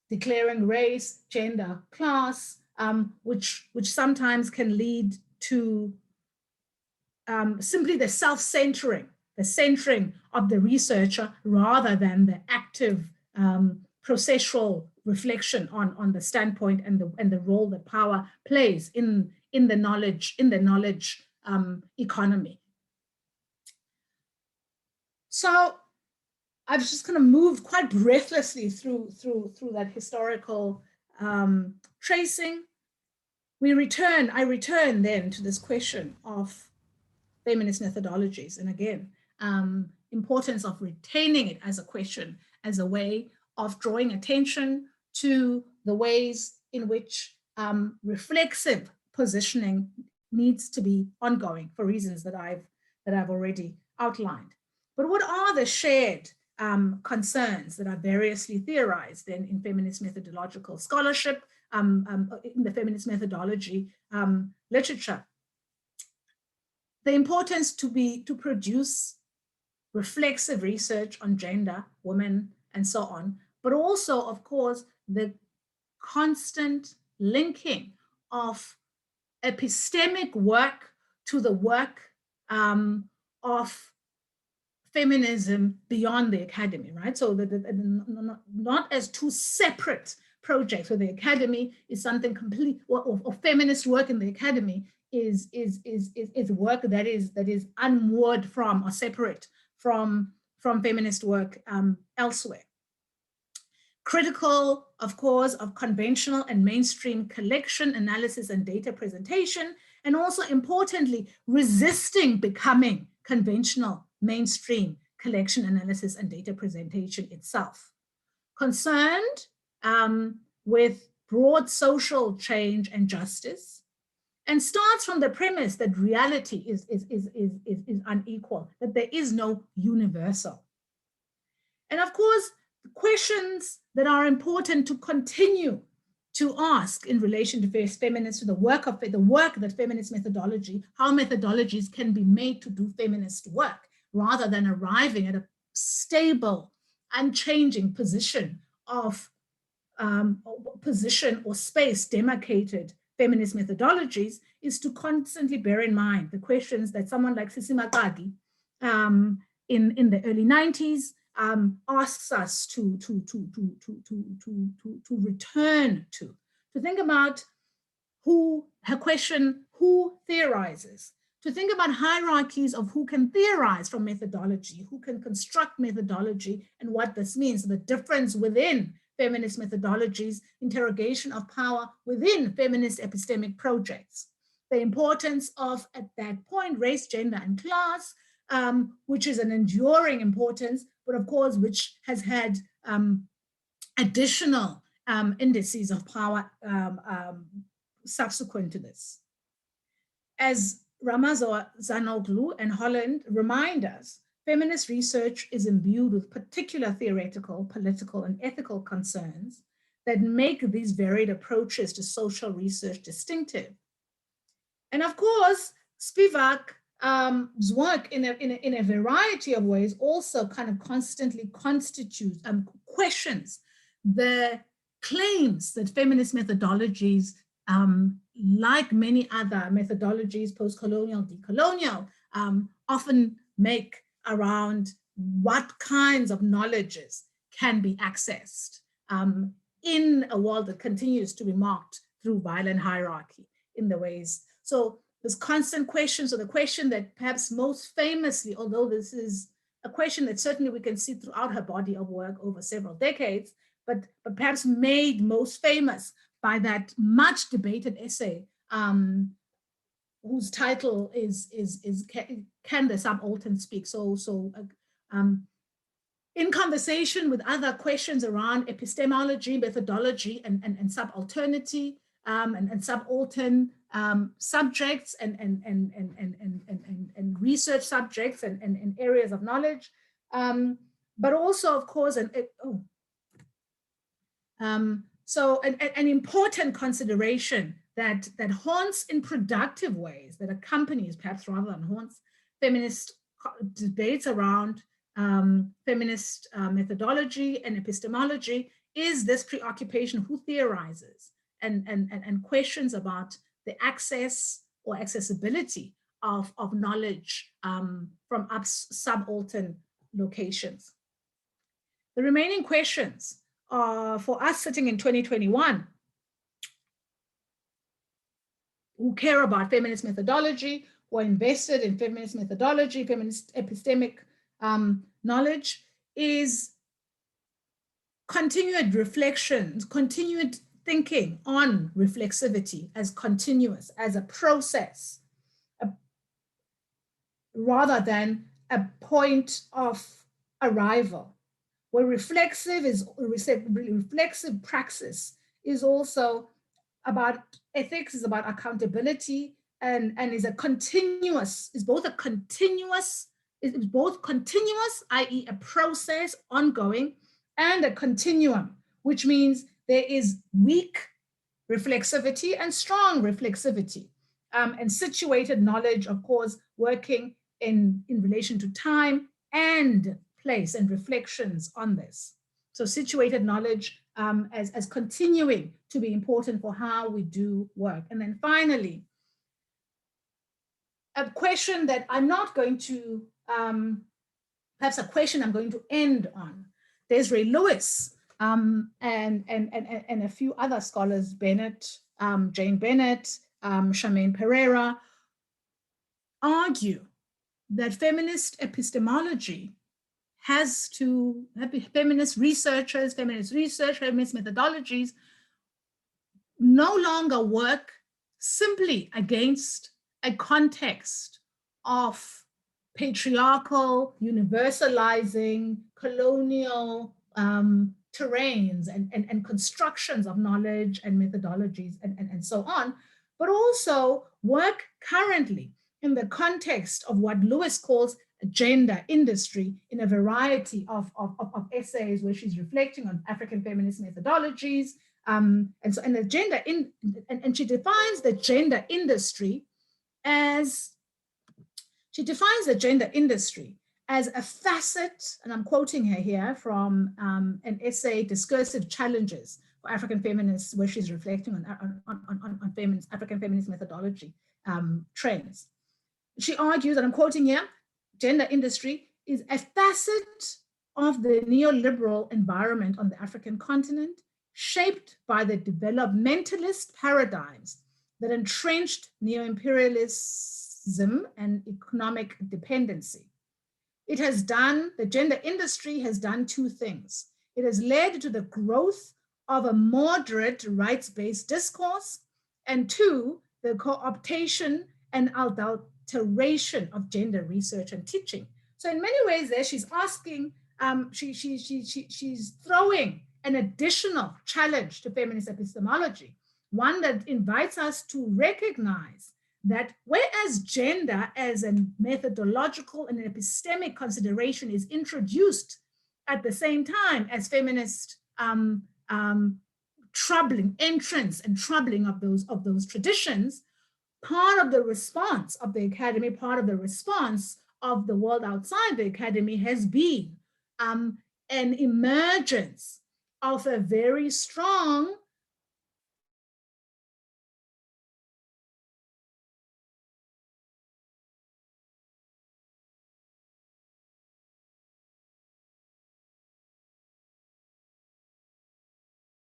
declaring race, gender, class, which sometimes can lead to simply the self-centering, the centering of the researcher, rather than the active processual reflection on the standpoint and the role that power plays in the knowledge economy. So I've just kind of moved quite breathlessly through that historical tracing. I return then to this question of feminist methodologies, and again, importance of retaining it as a question, as a way of drawing attention to the ways in which reflexive positioning needs to be ongoing for reasons that I've already outlined. But what are the shared concerns that are variously theorized in feminist methodological scholarship, in the feminist methodology literature? The importance to produce reflexive research on gender, women, and so on, but also, of course, the constant linking of epistemic work to the work of feminism beyond the academy, right? So not as two separate projects, where the academy is something complete, or feminist work in the academy is work that is unmoored from or separate from feminist work elsewhere. Critical, of course, of conventional and mainstream collection, analysis, and data presentation, and also importantly, resisting becoming conventional mainstream collection, analysis, and data presentation itself. Concerned with broad social change and justice, and starts from the premise that reality is unequal, that there is no universal. And of course, questions that are important to continue to ask in relation to feminists, to the work that feminist methodology, how methodologies can be made to do feminist work, rather than arriving at a stable, unchanging position of position or space demarcated feminist methodologies, is to constantly bear in mind the questions that someone like Sisi Makadi in the early 90s asks us to return to think about who theorizes, to think about hierarchies of who can theorize from methodology, who can construct methodology, and what this means, the difference within feminist methodologies, interrogation of power within feminist epistemic projects. the importance of, at that point, race, gender, and class, which is an enduring importance, but of course, which has had additional indices of power subsequent to this. As Ramazanoglu and Holland remind us, feminist research is imbued with particular theoretical, political, and ethical concerns that make these varied approaches to social research distinctive. And of course, Spivak's work in a variety of ways also kind of constantly constitutes questions the claims that feminist methodologies, like many other methodologies, post-colonial, decolonial, often make around what kinds of knowledges can be accessed in a world that continues to be marked through violent hierarchy in the ways. So there's constant questions, or the question that perhaps most famously, although this is a question that certainly we can see throughout her body of work over several decades, but perhaps made most famous by that much debated essay, whose title is Can the Subaltern Speak? In conversation with other questions around epistemology, methodology, and subalternity, and subaltern subjects and research subjects and areas of knowledge, but also, of course, so an important consideration that haunts in productive ways, that accompanies, perhaps rather than haunts, feminist debates around feminist methodology and epistemology, is this preoccupation who theorizes and questions about the access or accessibility of knowledge from subaltern locations. The remaining questions for us sitting in 2021 who care about feminist methodology, who are invested in feminist methodology, feminist epistemic knowledge, is continued reflections, continued thinking on reflexivity as continuous, as a process, rather than a point of arrival, where reflexive praxis is also about ethics, is about accountability, and is both continuous, i.e. a process ongoing, and a continuum, which means there is weak reflexivity and strong reflexivity, and situated knowledge, of course, working in relation to time and place and reflections on this. So situated knowledge as continuing to be important for how we do work. And then finally, a question that I'm not going to, perhaps a question I'm going to end on. Desiree Lewis and a few other scholars, Bennett, Jane Bennett, Charmaine Pereira, argue that feminist epistemology has to, feminist researchers, feminist research, feminist methodologies no longer work simply against a context of patriarchal, universalizing, colonial terrains and constructions of knowledge and methodologies and so on, but also work currently in the context of what Lewis calls a gender industry, in a variety of essays where she's reflecting on African feminist methodologies. And she defines the gender industry as, a facet, and I'm quoting her here from an essay, Discursive Challenges for African Feminists, where she's reflecting on African feminist methodology trends. She argues, and I'm quoting here, gender industry is a facet of the neoliberal environment on the African continent, shaped by the developmentalist paradigms that entrenched neo-imperialism and economic dependency. The gender industry has done two things. It has led to the growth of a moderate rights-based discourse, and two, the co-optation and adulteration of gender research and teaching. So in many ways there, she's asking, she's throwing an additional challenge to feminist epistemology, one that invites us to recognize that whereas gender as a methodological and epistemic consideration is introduced at the same time as feminist troubling entrance and troubling of those traditions, part of the response of the academy, part of the response of the world outside the academy has been an emergence of a very strong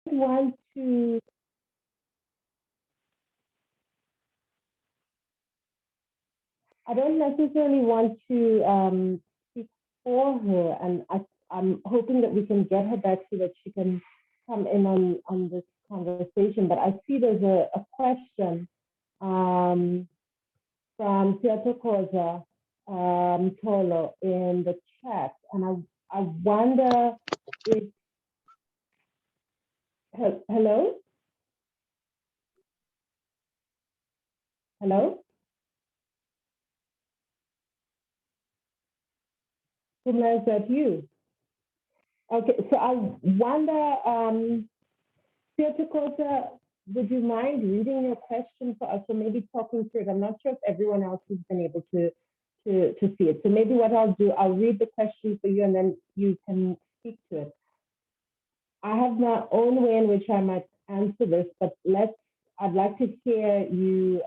want to I don't necessarily want to speak for her, and I'm hoping that we can get her back so that she can come in on this conversation. But I see there's a question from Theotokoza Tolo in the chat, and I wonder if hello. Pumla, is that you? Okay, so I wonder, Theotokoza, would you mind reading your question for us, or maybe talking through it? I'm not sure if everyone else has been able to see it. So maybe what I'll do, I'll read the question for you, and then you can speak to it. I have my own way in which I might answer this, but I'd like to hear you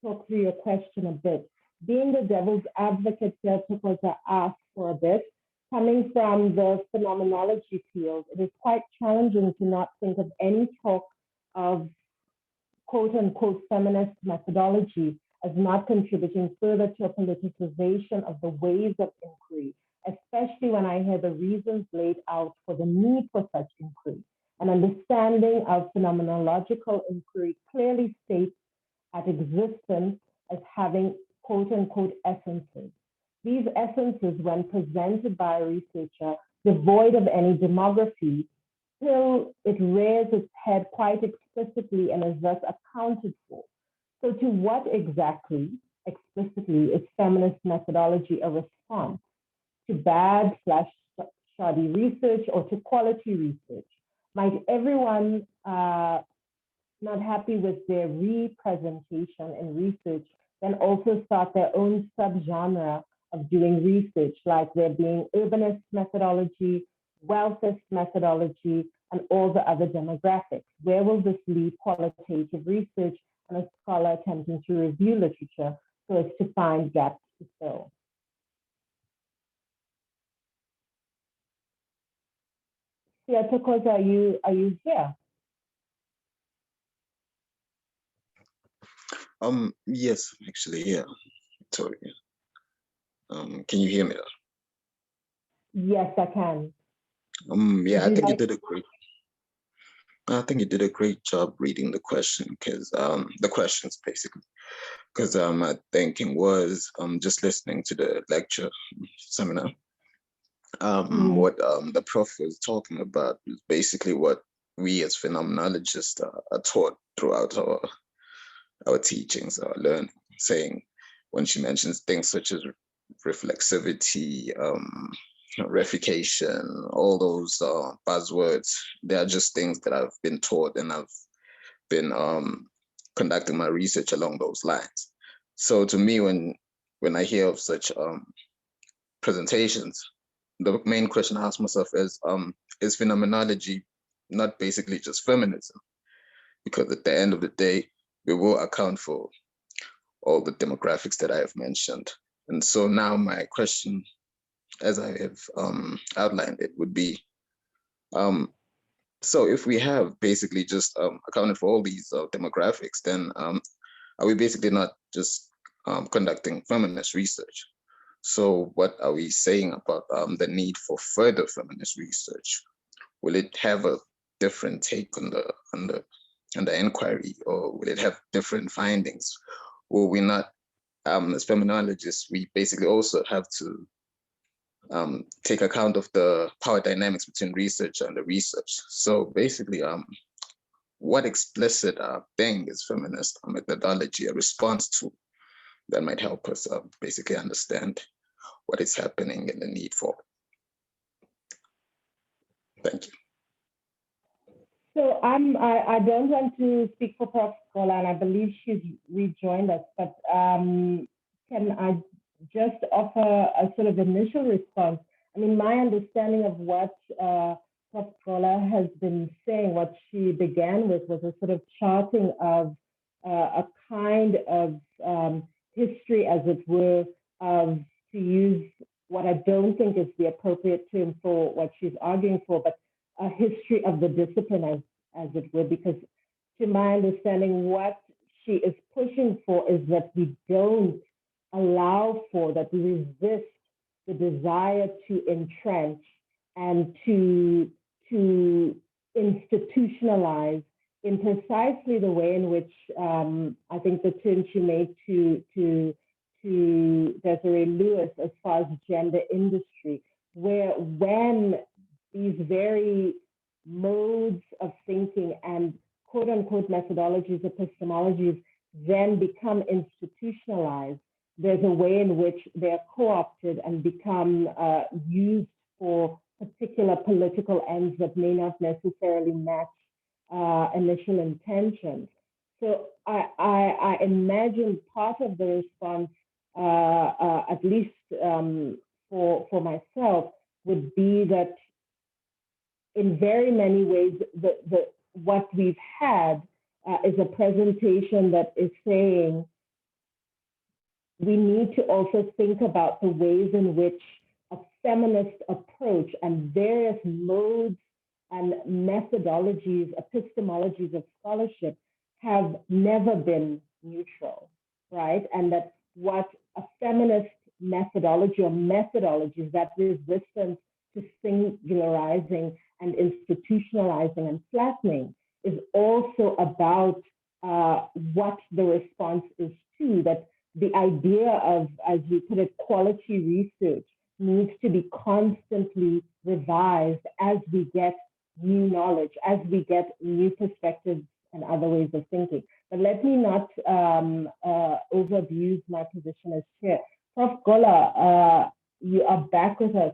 talk through your question a bit. Being the devil's advocate, Theotokoza asked for a bit. Coming from the phenomenology field, it is quite challenging to not think of any talk of quote unquote feminist methodology as not contributing further to a politicization of the ways of inquiry, especially when I hear the reasons laid out for the need for such inquiry. An understanding of phenomenological inquiry clearly states at existence as having quote unquote essences. These essences, when presented by a researcher, devoid of any demography, still it rears its head quite explicitly and is thus accounted for. So to what exactly, explicitly, is feminist methodology a response? To bad/shoddy research or to quality research? Might everyone not happy with their representation in research then also start their own subgenre of doing research, like there being urbanist methodology, wealthist methodology, and all the other demographics? Where will this lead qualitative research and a scholar attempting to review literature so as to find gaps to fill? Theotokoza, are you here? Yes, actually, yeah. Sorry. Can you hear me? Yes, I can. Yeah, I think you did a great job reading the question, because the questions basically, because my thinking was just listening to the lecture seminar. What the prof was talking about is basically what we as phenomenologists are taught throughout our teachings, our learning, saying when she mentions things such as reflexivity, refication, all those buzzwords, they are just things that I've been taught, and I've been conducting my research along those lines. So to me, when I hear of such presentations, the main question I ask myself is phenomenology not basically just feminism? Because at the end of the day, we will account for all the demographics that I have mentioned. And so now my question, as I have outlined it, would be, so if we have basically just accounted for all these demographics, then are we basically not just conducting feminist research? So what are we saying about the need for further feminist research? Will it have a different take on the the inquiry, or will it have different findings? Will we not, as feminologists, we basically also have to take account of the power dynamics between research and the research. So basically, what explicit thing is feminist methodology a response to that might help us basically understand what is happening and the need for it? Thank you. So I don't want to speak for Prof. Gqola, and I believe she's rejoined us, but can I just offer a sort of initial response? I mean, my understanding of what Prof. Gqola has been saying, what she began with was a sort of charting of a kind of history, as it were, of, to use what I don't think is the appropriate term for what she's arguing for, but a history of the discipline, as it were, because to my understanding, what she is pushing for is that we don't allow for, that we resist the desire to entrench and to institutionalize in precisely the way in which I think the term she made to Desiree Lewis as far as gender industry, where when these very modes of thinking and quote unquote methodologies, epistemologies, then become institutionalized, there's a way in which they're co-opted and become used for particular political ends that may not necessarily match initial intentions. So I imagine part of the response, at least for myself, would be that in very many ways, what we've had is a presentation that is saying we need to also think about the ways in which a feminist approach and various modes and methodologies, epistemologies of scholarship have never been neutral, right? And that what a feminist methodology or methodologies, that resistance to singularizing and institutionalizing and flattening, is also about what the response is to, that the idea of, as you put it, quality research needs to be constantly revised as we get new knowledge, as we get new perspectives and other ways of thinking. But let me not overabuse my position as chair. Prof. Gqola, you are back with us.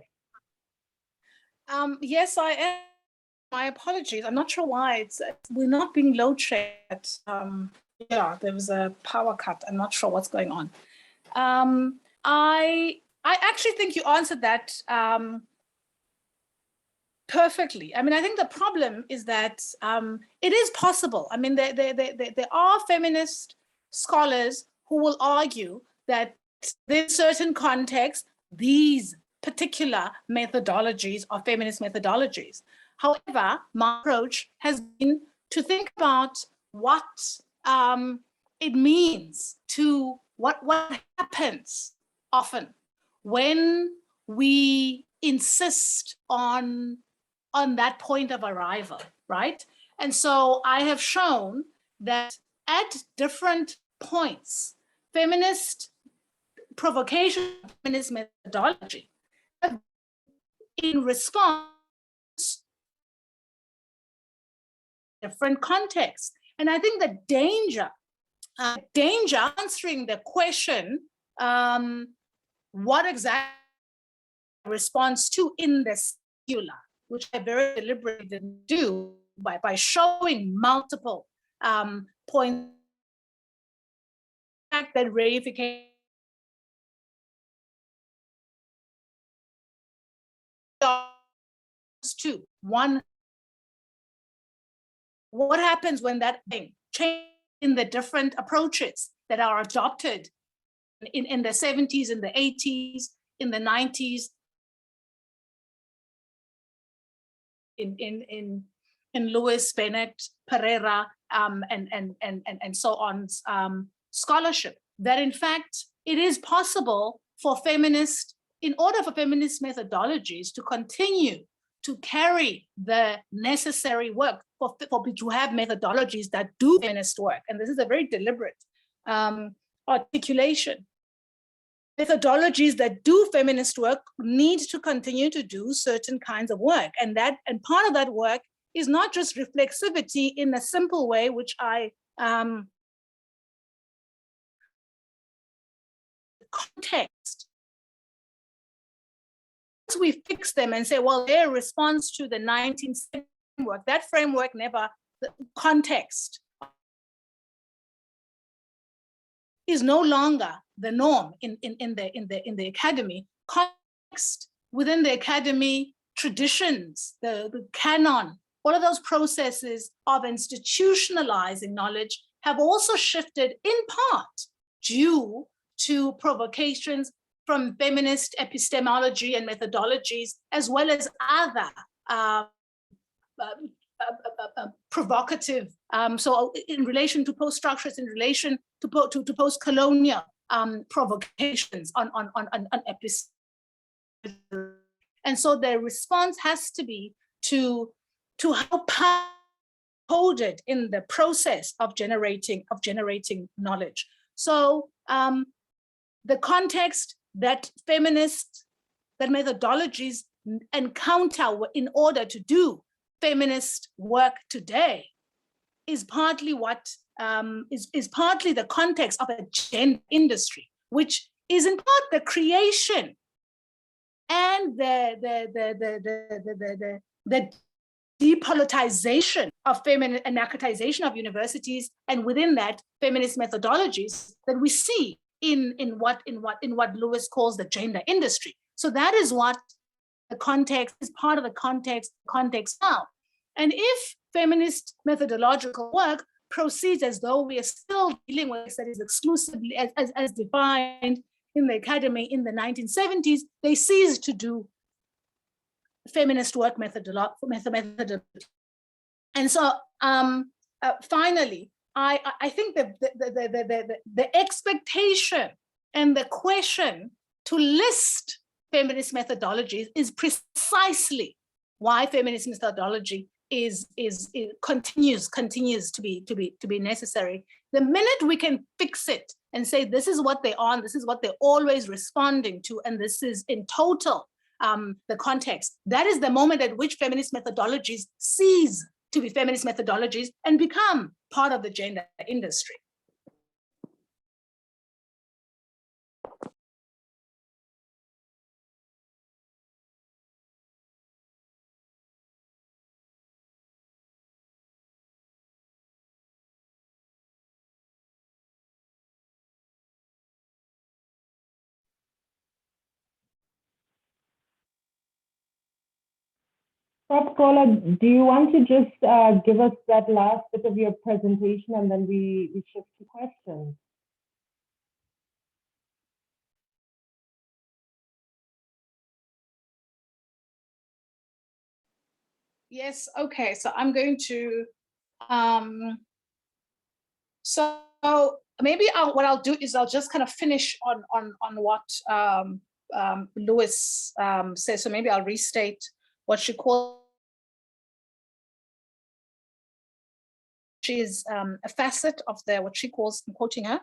Yes, I am. My apologies. I'm not sure why we're not being load shared. Yeah, there was a power cut. I'm not sure what's going on. I actually think you answered that perfectly. I mean, I think the problem is that it is possible. I mean, there are feminist scholars who will argue that in certain contexts, these particular methodologies are feminist methodologies. However, my approach has been to think about what it means to what happens often when we insist on that point of arrival, right? And so I have shown that at different points, feminist provocation, feminist methodology, in response to different contexts. And I think the danger answering the question, what exactly response to in the singular, which I very deliberately didn't do by showing multiple points, that reification to one. What happens when that thing changes in the different approaches that are adopted in the 70s, in the 80s, in the 90s, in Lewis, Bennett, Pereira, and so on, scholarship, that in fact, it is possible for feminists, in order for feminist methodologies to continue to carry the necessary work, to have methodologies that do feminist work. And this is a very deliberate articulation. Methodologies that do feminist work need to continue to do certain kinds of work. And part of that work is not just reflexivity in a simple way, which I context. Once we fix them and say, well, their response to the 1970 framework, that framework never, the context is no longer the norm in the academy. Context within the academy, traditions, the canon, all of those processes of institutionalizing knowledge have also shifted in part due to provocations from feminist epistemology and methodologies, as well as other provocative, so in relation to post-structures, in relation to post-colonial provocations on epistemology. And so the response has to be to how coded in the process of generating knowledge. So the context that methodologies encounter in order to do feminist work today is partly is partly the context of a gender industry, which is in part the creation and the depoliticization of feminine and narcotization of universities, and within that, feminist methodologies that we see in what Lewis calls the gender industry. So that is what the context is, part of the context now. And if feminist methodological work proceeds as though we are still dealing with that is exclusively as defined in the academy in the 1970s, they cease to do feminist work methodology. And so finally, I think that the expectation and the question to list feminist methodologies is precisely why feminist methodology continues to be necessary. The minute we can fix it and say this is what they are, and this is what they're always responding to, and this is in total the context, that is the moment at which feminist methodologies cease to be feminist methodologies and become part of the gender industry. Prof. Gqola, do you want to just give us that last bit of your presentation and then we shift to questions? Yes, okay, so I'm going to, so maybe what I'll do is I'll just kind of finish on what Lewis says. So maybe I'll restate what she calls, she is a facet of what she calls, I'm quoting her,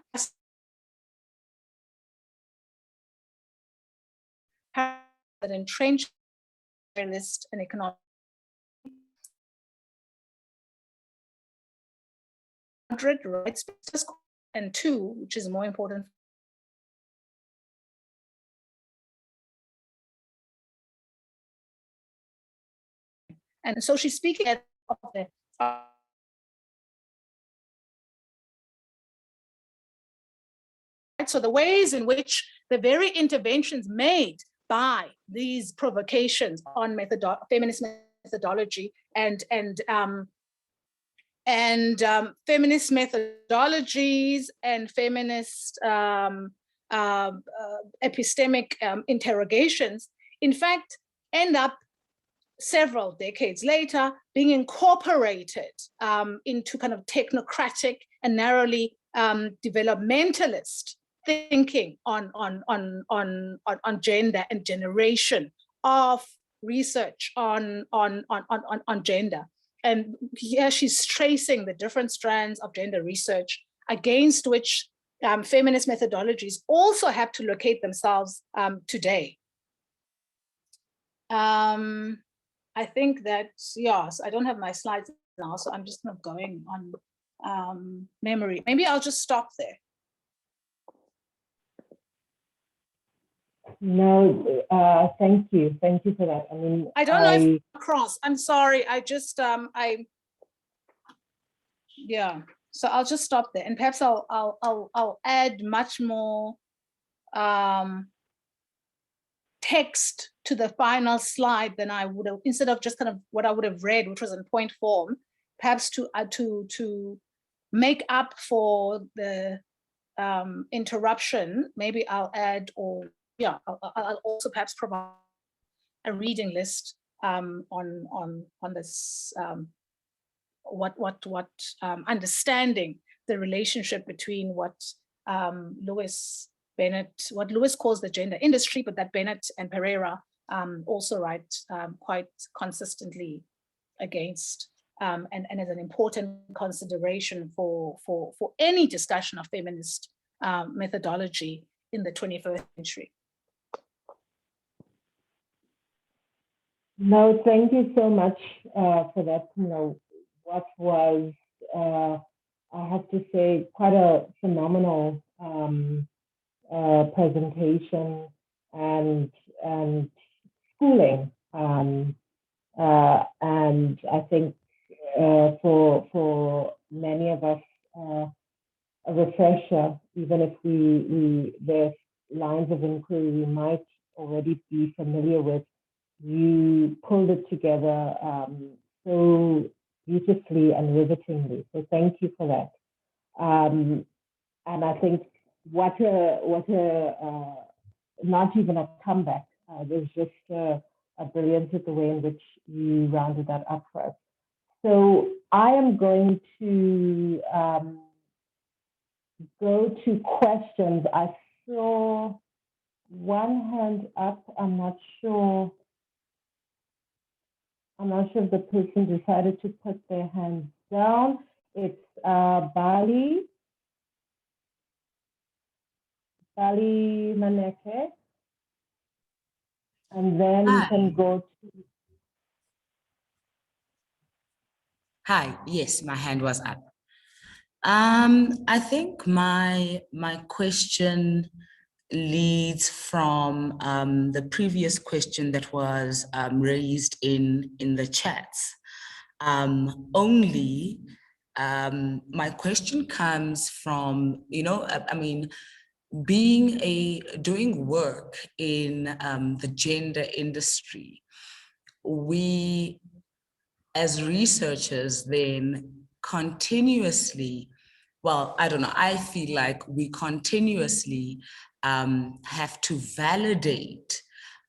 that entrenched realist and economic rights, and two, which is more important, and so she's speaking of the so the ways in which the very interventions made by these provocations on feminist methodology and feminist methodologies and feminist epistemic interrogations, in fact, end up several decades later being incorporated into kind of technocratic and narrowly developmentalist thinking on gender and generation of research on gender. and here she's tracing the different strands of gender research against which feminist methodologies also have to locate themselves today. I think that, yes, I don't have my slides now, so I'm just not going on memory. Maybe I'll just stop there. No, thank you for that. I mean, I don't know if I'm across. I'm sorry. I just yeah. So I'll just stop there, and perhaps I'll add much more text to the final slide than I would have, instead of just kind of what I would have read, which was in point form, perhaps to make up for the interruption. Maybe I'll add, or yeah, I'll also perhaps provide a reading list on this, what understanding the relationship between what Lewis calls the gender industry, but that Bennett and Pereira also write quite consistently against, and as an important consideration for any discussion of feminist methodology in the 21st century. No, thank you so much for that. You know, what was, I have to say, quite a phenomenal presentation and schooling. And I think for many of us, a refresher, even if there's lines of inquiry we might already be familiar with. You pulled it together so beautifully and rivetingly. So thank you for that. And I think what a not even a comeback. There's just a brilliance with the way in which you rounded that up for us. So I am going to go to questions. I saw one hand up. I'm not sure if the person decided to put their hand down. It's Bali Maneke. And then we can go to... Hi, yes, my hand was up. I think my question leads from the previous question that was raised in the chats. Only my question comes from, you know, I mean, doing work in the gender industry, we as researchers then continuously, well, I don't know, I feel like we continuously have to validate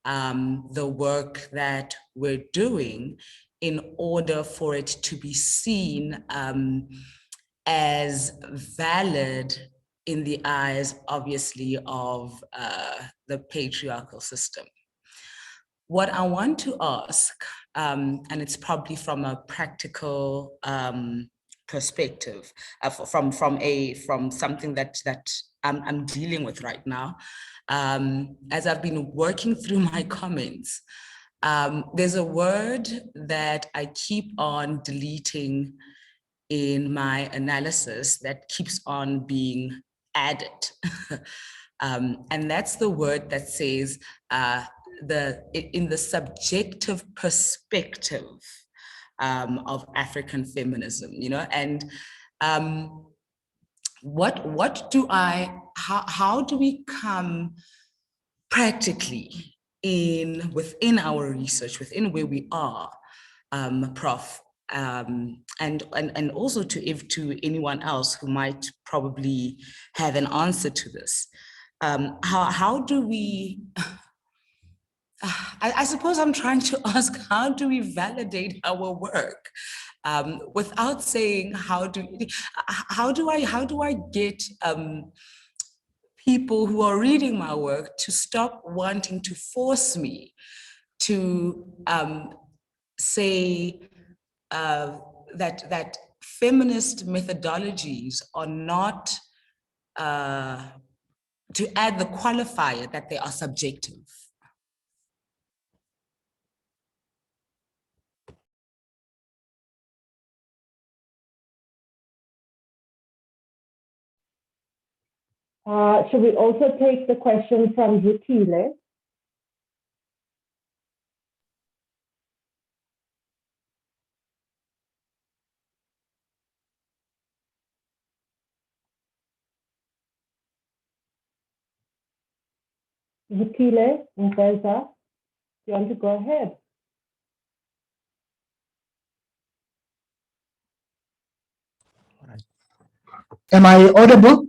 the work that we're doing in order for it to be seen as valid in the eyes, obviously, of the patriarchal system. What I want to ask, and it's probably from a practical perspective, from something that I'm dealing with right now, as I've been working through my comments, there's a word that I keep on deleting in my analysis that keeps on being added. And that's the word that says in the subjective perspective of African feminism, you know, and how do we come practically within our research, within where we are, Prof, and also to anyone else who might probably have an answer to this. How do we, I suppose I'm trying to ask, how do we validate our work without saying, how do I get people who are reading my work to stop wanting to force me to say that feminist methodologies are not, to add the qualifier that they are subjective. Should we also take the question from Zukile? Zukile Mfeza, you want to go ahead? Am I audible?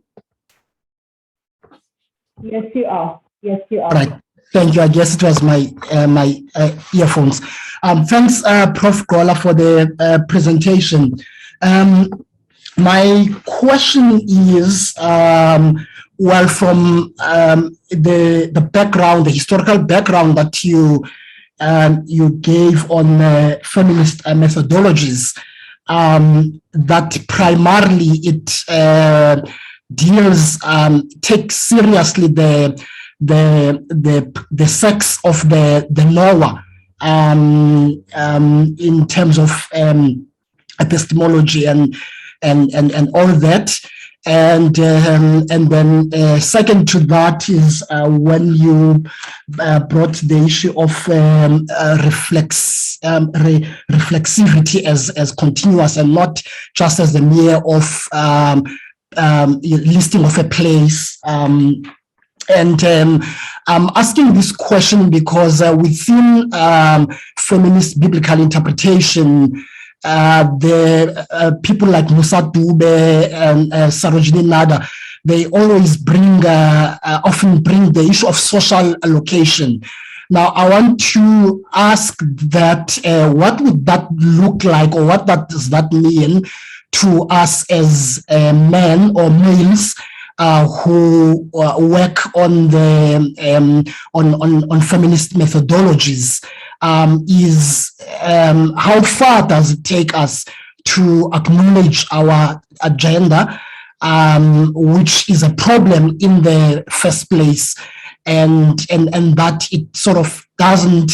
Yes, you are. Yes, you are. All right. Thank you. I guess it was my earphones. Thanks, Prof. Gqola, for the presentation. My question is, well, from the background, the historical background that you gave on feminist methodologies, that primarily it deals, takes seriously the sex of the lower in terms of epistemology and all that. And then second to that is when you brought the issue of reflexivity as continuous and not just as the mere of listing of a place. And I'm asking this question because within feminist biblical interpretation, the people like Musa Dube and Sarojini Nada, they always bring, often bring the issue of social allocation. Now, I want to ask that, what would that look like, or what does that mean to us as men or males who work on the on feminist methodologies? Is how far does it take us to acknowledge our agenda, which is a problem in the first place, and that it sort of doesn't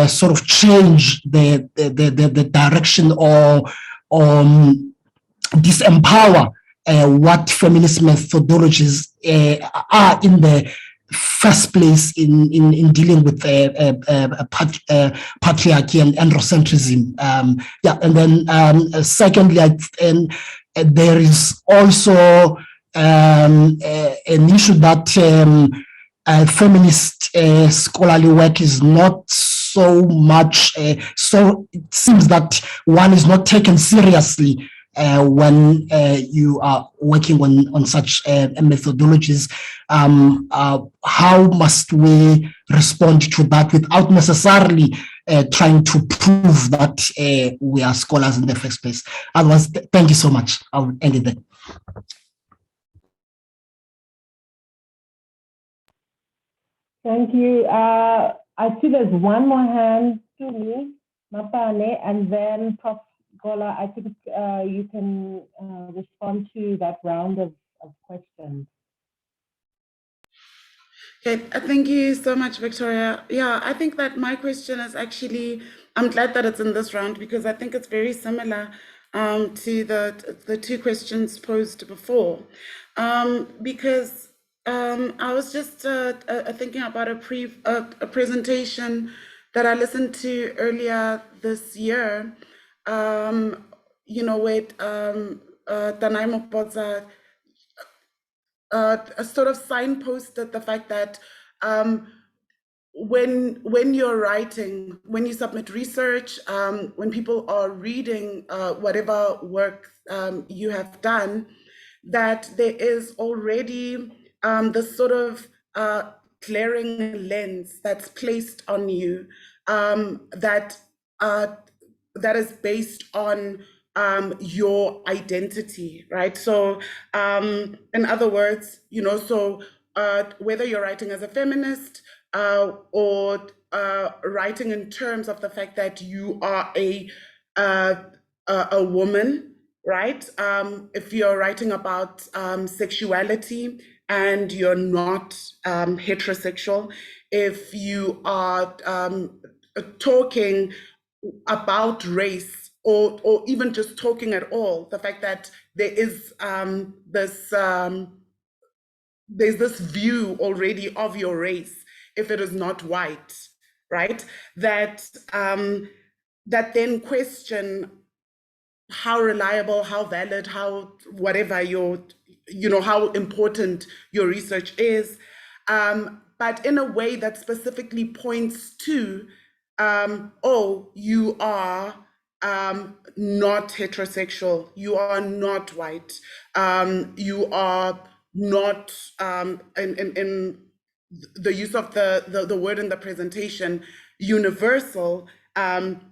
sort of change the direction or disempower what feminist methodologies are in the first place in dealing with patriarchy and androcentrism. Yeah, and then secondly, there is also an issue that feminist scholarly work is not so much, so it seems that one is not taken seriously when you are working on such methodologies. How must we respond to that without necessarily trying to prove that we are scholars in the first place? Otherwise, thank you so much. I'll end it there. Thank you. I see there's one more hand to me, Mapane, and then Prof. Gqola, I think you can respond to that round of questions. Okay, thank you so much, Victoria. Yeah, I think that my question is actually, I'm glad that it's in this round because I think it's very similar to the two questions posed before. Because I was just thinking about a presentation that I listened to earlier this year, you know, with Dineo Potsa, sort of signposted the fact that when you're writing, when you submit research, when people are reading whatever work you have done, that there is already this sort of glaring lens that's placed on you that is based on your identity, right? So in other words, you know, so whether you're writing as a feminist or writing in terms of the fact that you are a a woman, right? If you're writing about sexuality and you're not heterosexual, if you are talking about race, or even just talking at all, the fact that there is there's this view already of your race, if it is not white, right? That that then question how reliable, how valid, how whatever your, how important your research is, but in a way that specifically points to, oh, you are not heterosexual, you are not white, you are not, in the use of the word in the presentation, universal,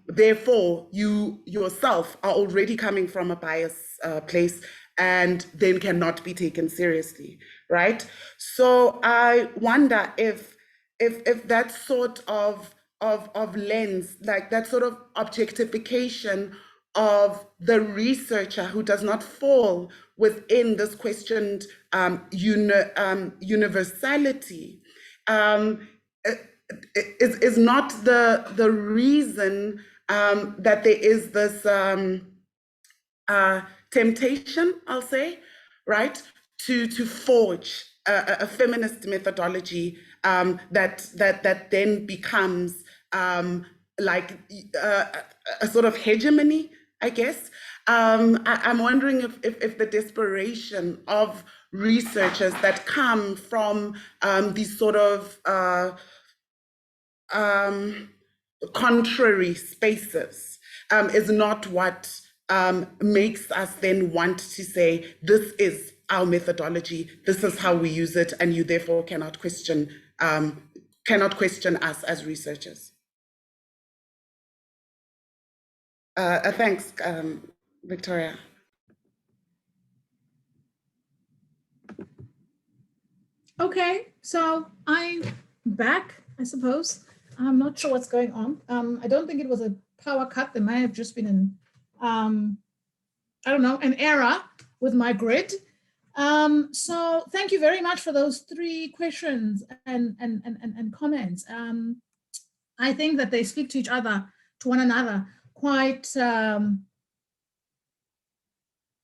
therefore you yourself are already coming from a bias place and then cannot be taken seriously, right? So I wonder if that sort of lens, like that sort of objectification of the researcher who does not fall within this questioned universality, is not the reason that there is this temptation, I'll say, right, to forge a feminist methodology that then becomes like a sort of hegemony, I guess. I'm wondering if the desperation of researchers that come from these sort of contrary spaces is not what makes us then want to say, this is our methodology, this is how we use it, and you therefore cannot question us as researchers. Thanks, Victoria. Okay, so I'm back, I suppose. I'm not sure what's going on. I don't think it was a power cut. There might have just been an, I don't know, an error with my grid. So thank you very much for those 3 questions and comments. I think that they speak to each other, to one another, quite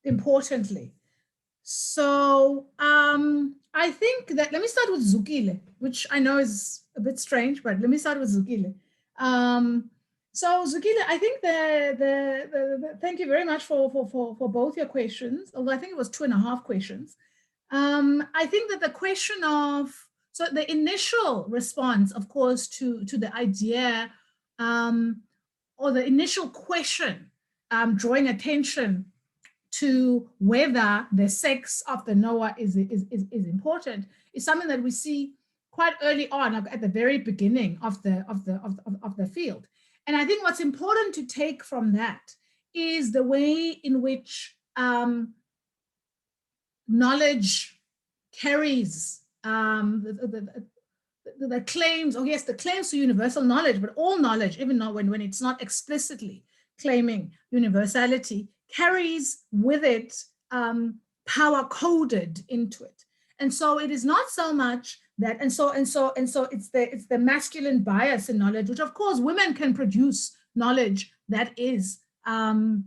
importantly. So I think that, let me start with Gqola, which I know is a bit strange, but let me start with Gqola. So Gqola, I think thank you very much for both your questions, although I think it was 2.5 questions. I think that the question of, so the initial response, of course, to the idea or the initial question drawing attention to whether the sex of the knower is important is something that we see quite early on at the very beginning of the field. And I think what's important to take from that is the way in which knowledge carries the claims, yes, the claims to universal knowledge, but all knowledge, even when it's not explicitly claiming universality, carries with it power coded into it. And so it is not so much that, and so it's the masculine bias in knowledge, which of course women can produce knowledge that is, and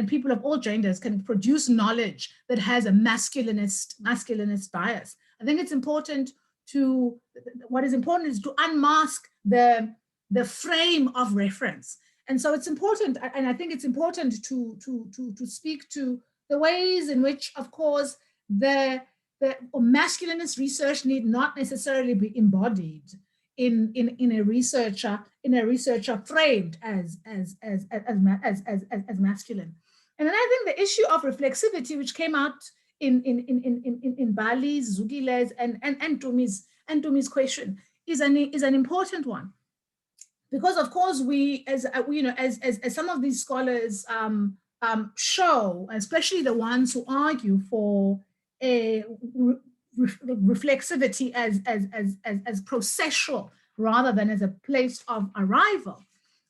people of all genders can produce knowledge that has a masculinist bias. I think it's important what is important is to unmask the frame of reference. And so it's important, and I think it's important to speak to the ways in which, of course, the masculinist research need not necessarily be embodied in a researcher framed as masculine. And then I think the issue of reflexivity, which came out in Bali's, Gqola's, and Tumi's question, is an important one. Because of course we, as some of these scholars show, especially the ones who argue for a reflexivity as processual rather than as a place of arrival,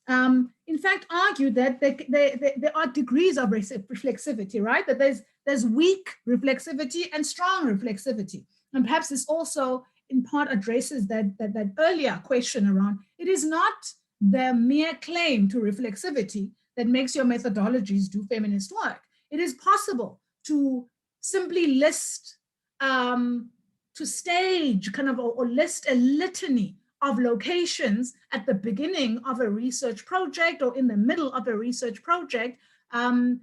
in fact, argue that there are degrees of reflexivity, right? That there's weak reflexivity and strong reflexivity. And perhaps this also in part addresses that earlier question around, it is not the mere claim to reflexivity that makes your methodologies do feminist work. It is possible to simply list, to stage kind of, or list a litany of locations at the beginning of a research project or in the middle of a research project, and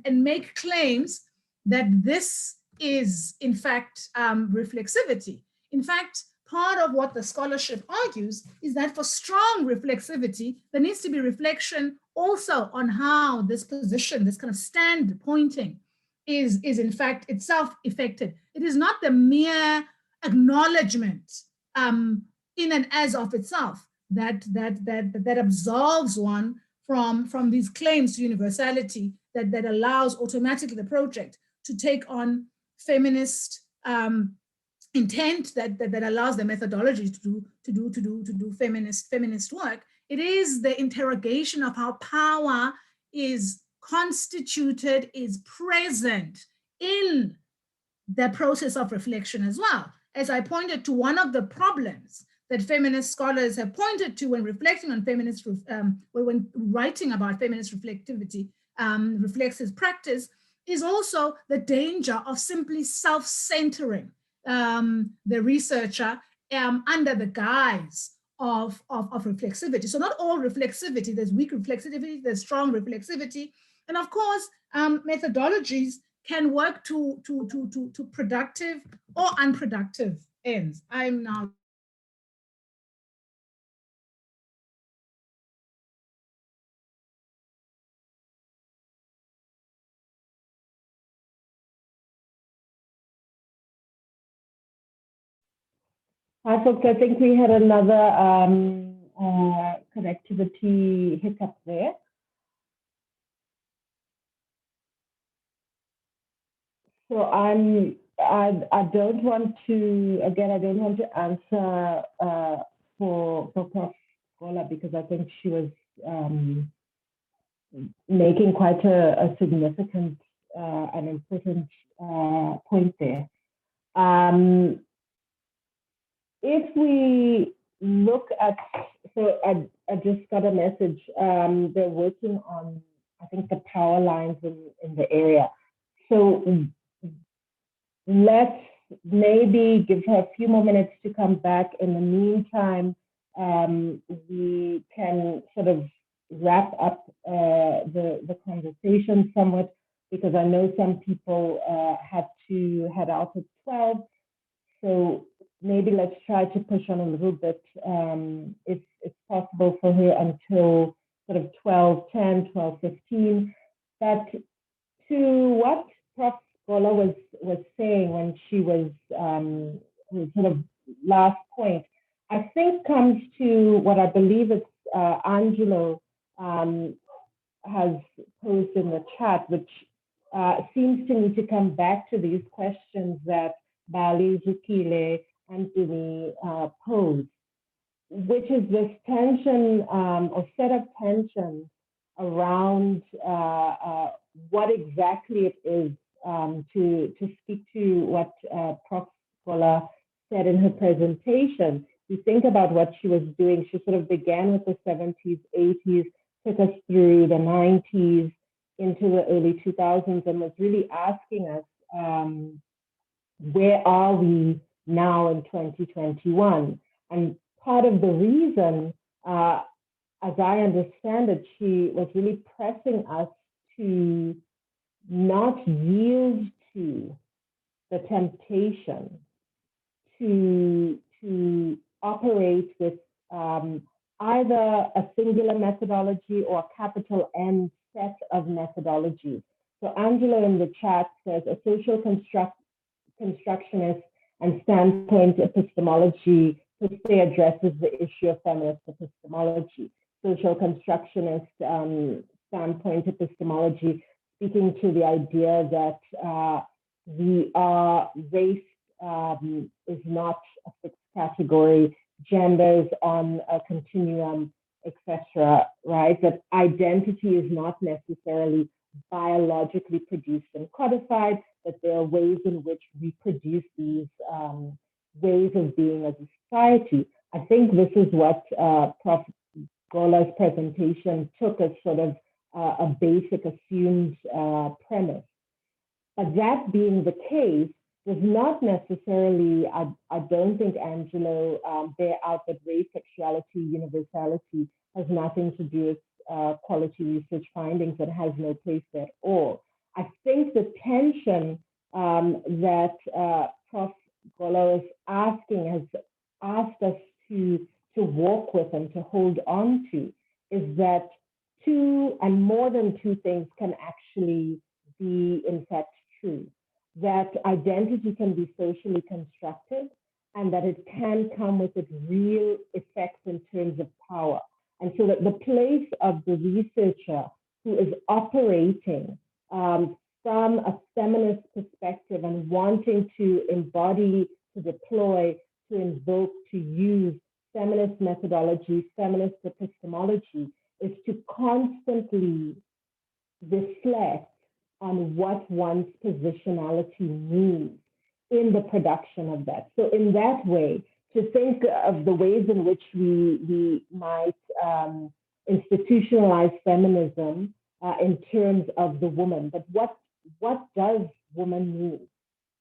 make claims that this is in fact reflexivity. In fact, part of what the scholarship argues is that for strong reflexivity, there needs to be reflection also on how this position, this kind of stand pointing, is in fact itself affected. It is not the mere acknowledgement in and as of itself that absolves one from these claims to universality that allows automatically the project to take on feminist intent that allows the methodology to do feminist work. It is the interrogation of how power is constituted, is present in the process of reflection as well. As I pointed to, one of the problems that feminist scholars have pointed to when reflecting on feminist, when writing about feminist reflectivity, reflexive practice, is also the danger of simply self-centering the researcher under the guise of reflexivity. So not all reflexivity, there's weak reflexivity, there's strong reflexivity. And of course, methodologies can work to productive or unproductive ends. I'm now Hi, folks. I think we had another connectivity hiccup there. So I don't want to, again, I don't want to answer for Prof. Gqola, because I think she was making quite a significant and important point there. If we look at, so I just got a message, they're working on, I think, the power lines in the area. So let's maybe give her a few more minutes to come back. In the meantime, we can sort of wrap up the conversation somewhat, because I know some people have to head out at 12. So maybe let's try to push on a little bit, if it's possible for her, until sort of 12:10, 12:15. But to what Prof. Gqola was saying when she was sort of last point, I think comes to what I believe it's Angelo has posed in the chat, which seems to me to come back to these questions that Bali, Zukile, and Dineo pose, which is this tension or set of tensions around what exactly it is, to speak to what Prof. Gqola said in her presentation. You think about what she was doing. She sort of began with the 70s, 80s, took us through the 90s into the early 2000s, and was really asking us, where are we now in 2021? And part of the reason, as I understand it, she was really pressing us to not yield to the temptation to operate with either a singular methodology or a capital N set of methodologies. So Angela in the chat says a social constructionist and standpoint epistemology per se addresses the issue of feminist epistemology. Social constructionist standpoint epistemology, speaking to the idea that race is not a fixed category, genders on a continuum, etc., right? That identity is not necessarily biologically produced and codified, that there are ways in which we produce these ways of being as a society. I think this is what Prof. Gqola's presentation took as sort of a basic assumed premise. But that being the case, does not necessarily, I don't think, Angelo, bear out that race, sexuality, universality has nothing to do with quality research findings, that has no place there at all. I think the tension that Prof. Gqola is asking, has asked us to walk with and to hold on to, is that two and more than two things can actually be in fact true. That identity can be socially constructed and that it can come with its real effects in terms of power. And so that the place of the researcher who is operating from a feminist perspective and wanting to embody, to deploy, to invoke, to use feminist methodology, feminist epistemology, is to constantly reflect on what one's positionality means in the production of that. So in that way, to think of the ways in which we might institutionalize feminism in terms of the woman, but what does woman mean,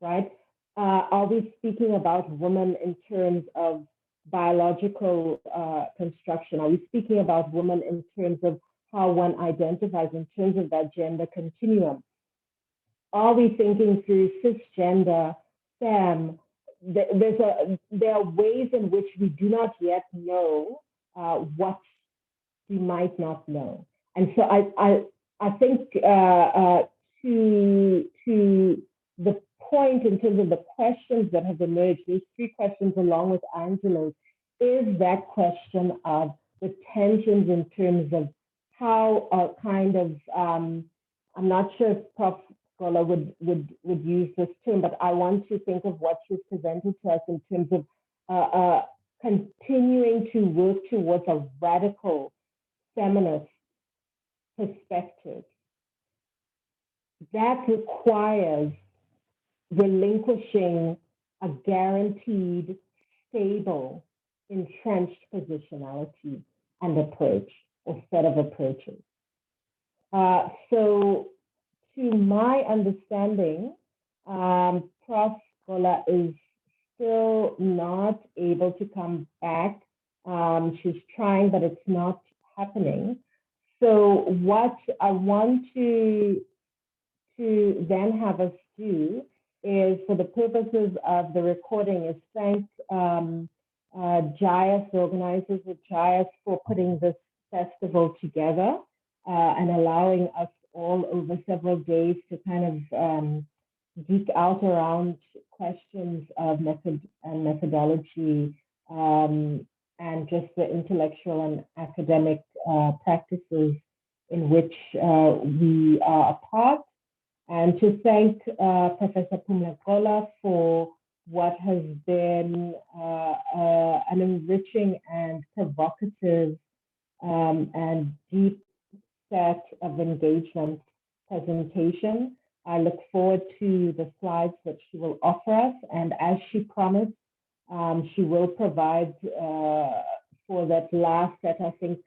right? Are we speaking about woman in terms of biological construction? Are we speaking about woman in terms of how one identifies in terms of that gender continuum? Are we thinking through cisgender, femme? There are ways in which we do not yet know what we might not know. And so I think to the point in terms of the questions that have emerged, there's three questions along with Angelo's, is that question of the tensions in terms of how a kind of, I'm not sure if Prof. Gqola would use this term, but I want to think of what she's presented to us in terms of continuing to work towards a radical feminist perspective. That requires relinquishing a guaranteed, stable, entrenched positionality and approach or set of approaches. So to my understanding, Prof. Gqola is still not able to come back. She's trying, but it's not happening. So what I want to then have us do is, for the purposes of the recording, is thank JIAS, the organizers of JIAS, for putting this festival together and allowing us all over several days to kind of geek out around questions of method and methodology and just the intellectual and academic practices in which we are a part. And to thank Professor Pumla Gqola for what has been an enriching and provocative and deep set of engagement presentation. I look forward to the slides that she will offer us. And as she promised, she will provide for that last set, I think,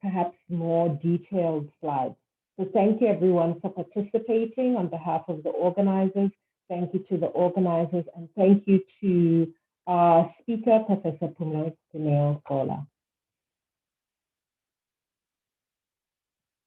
perhaps more detailed slides. So thank you everyone for participating on behalf of the organizers. Thank you to the organizers, and thank you to our speaker, Professor Pumla Dineo Gqola.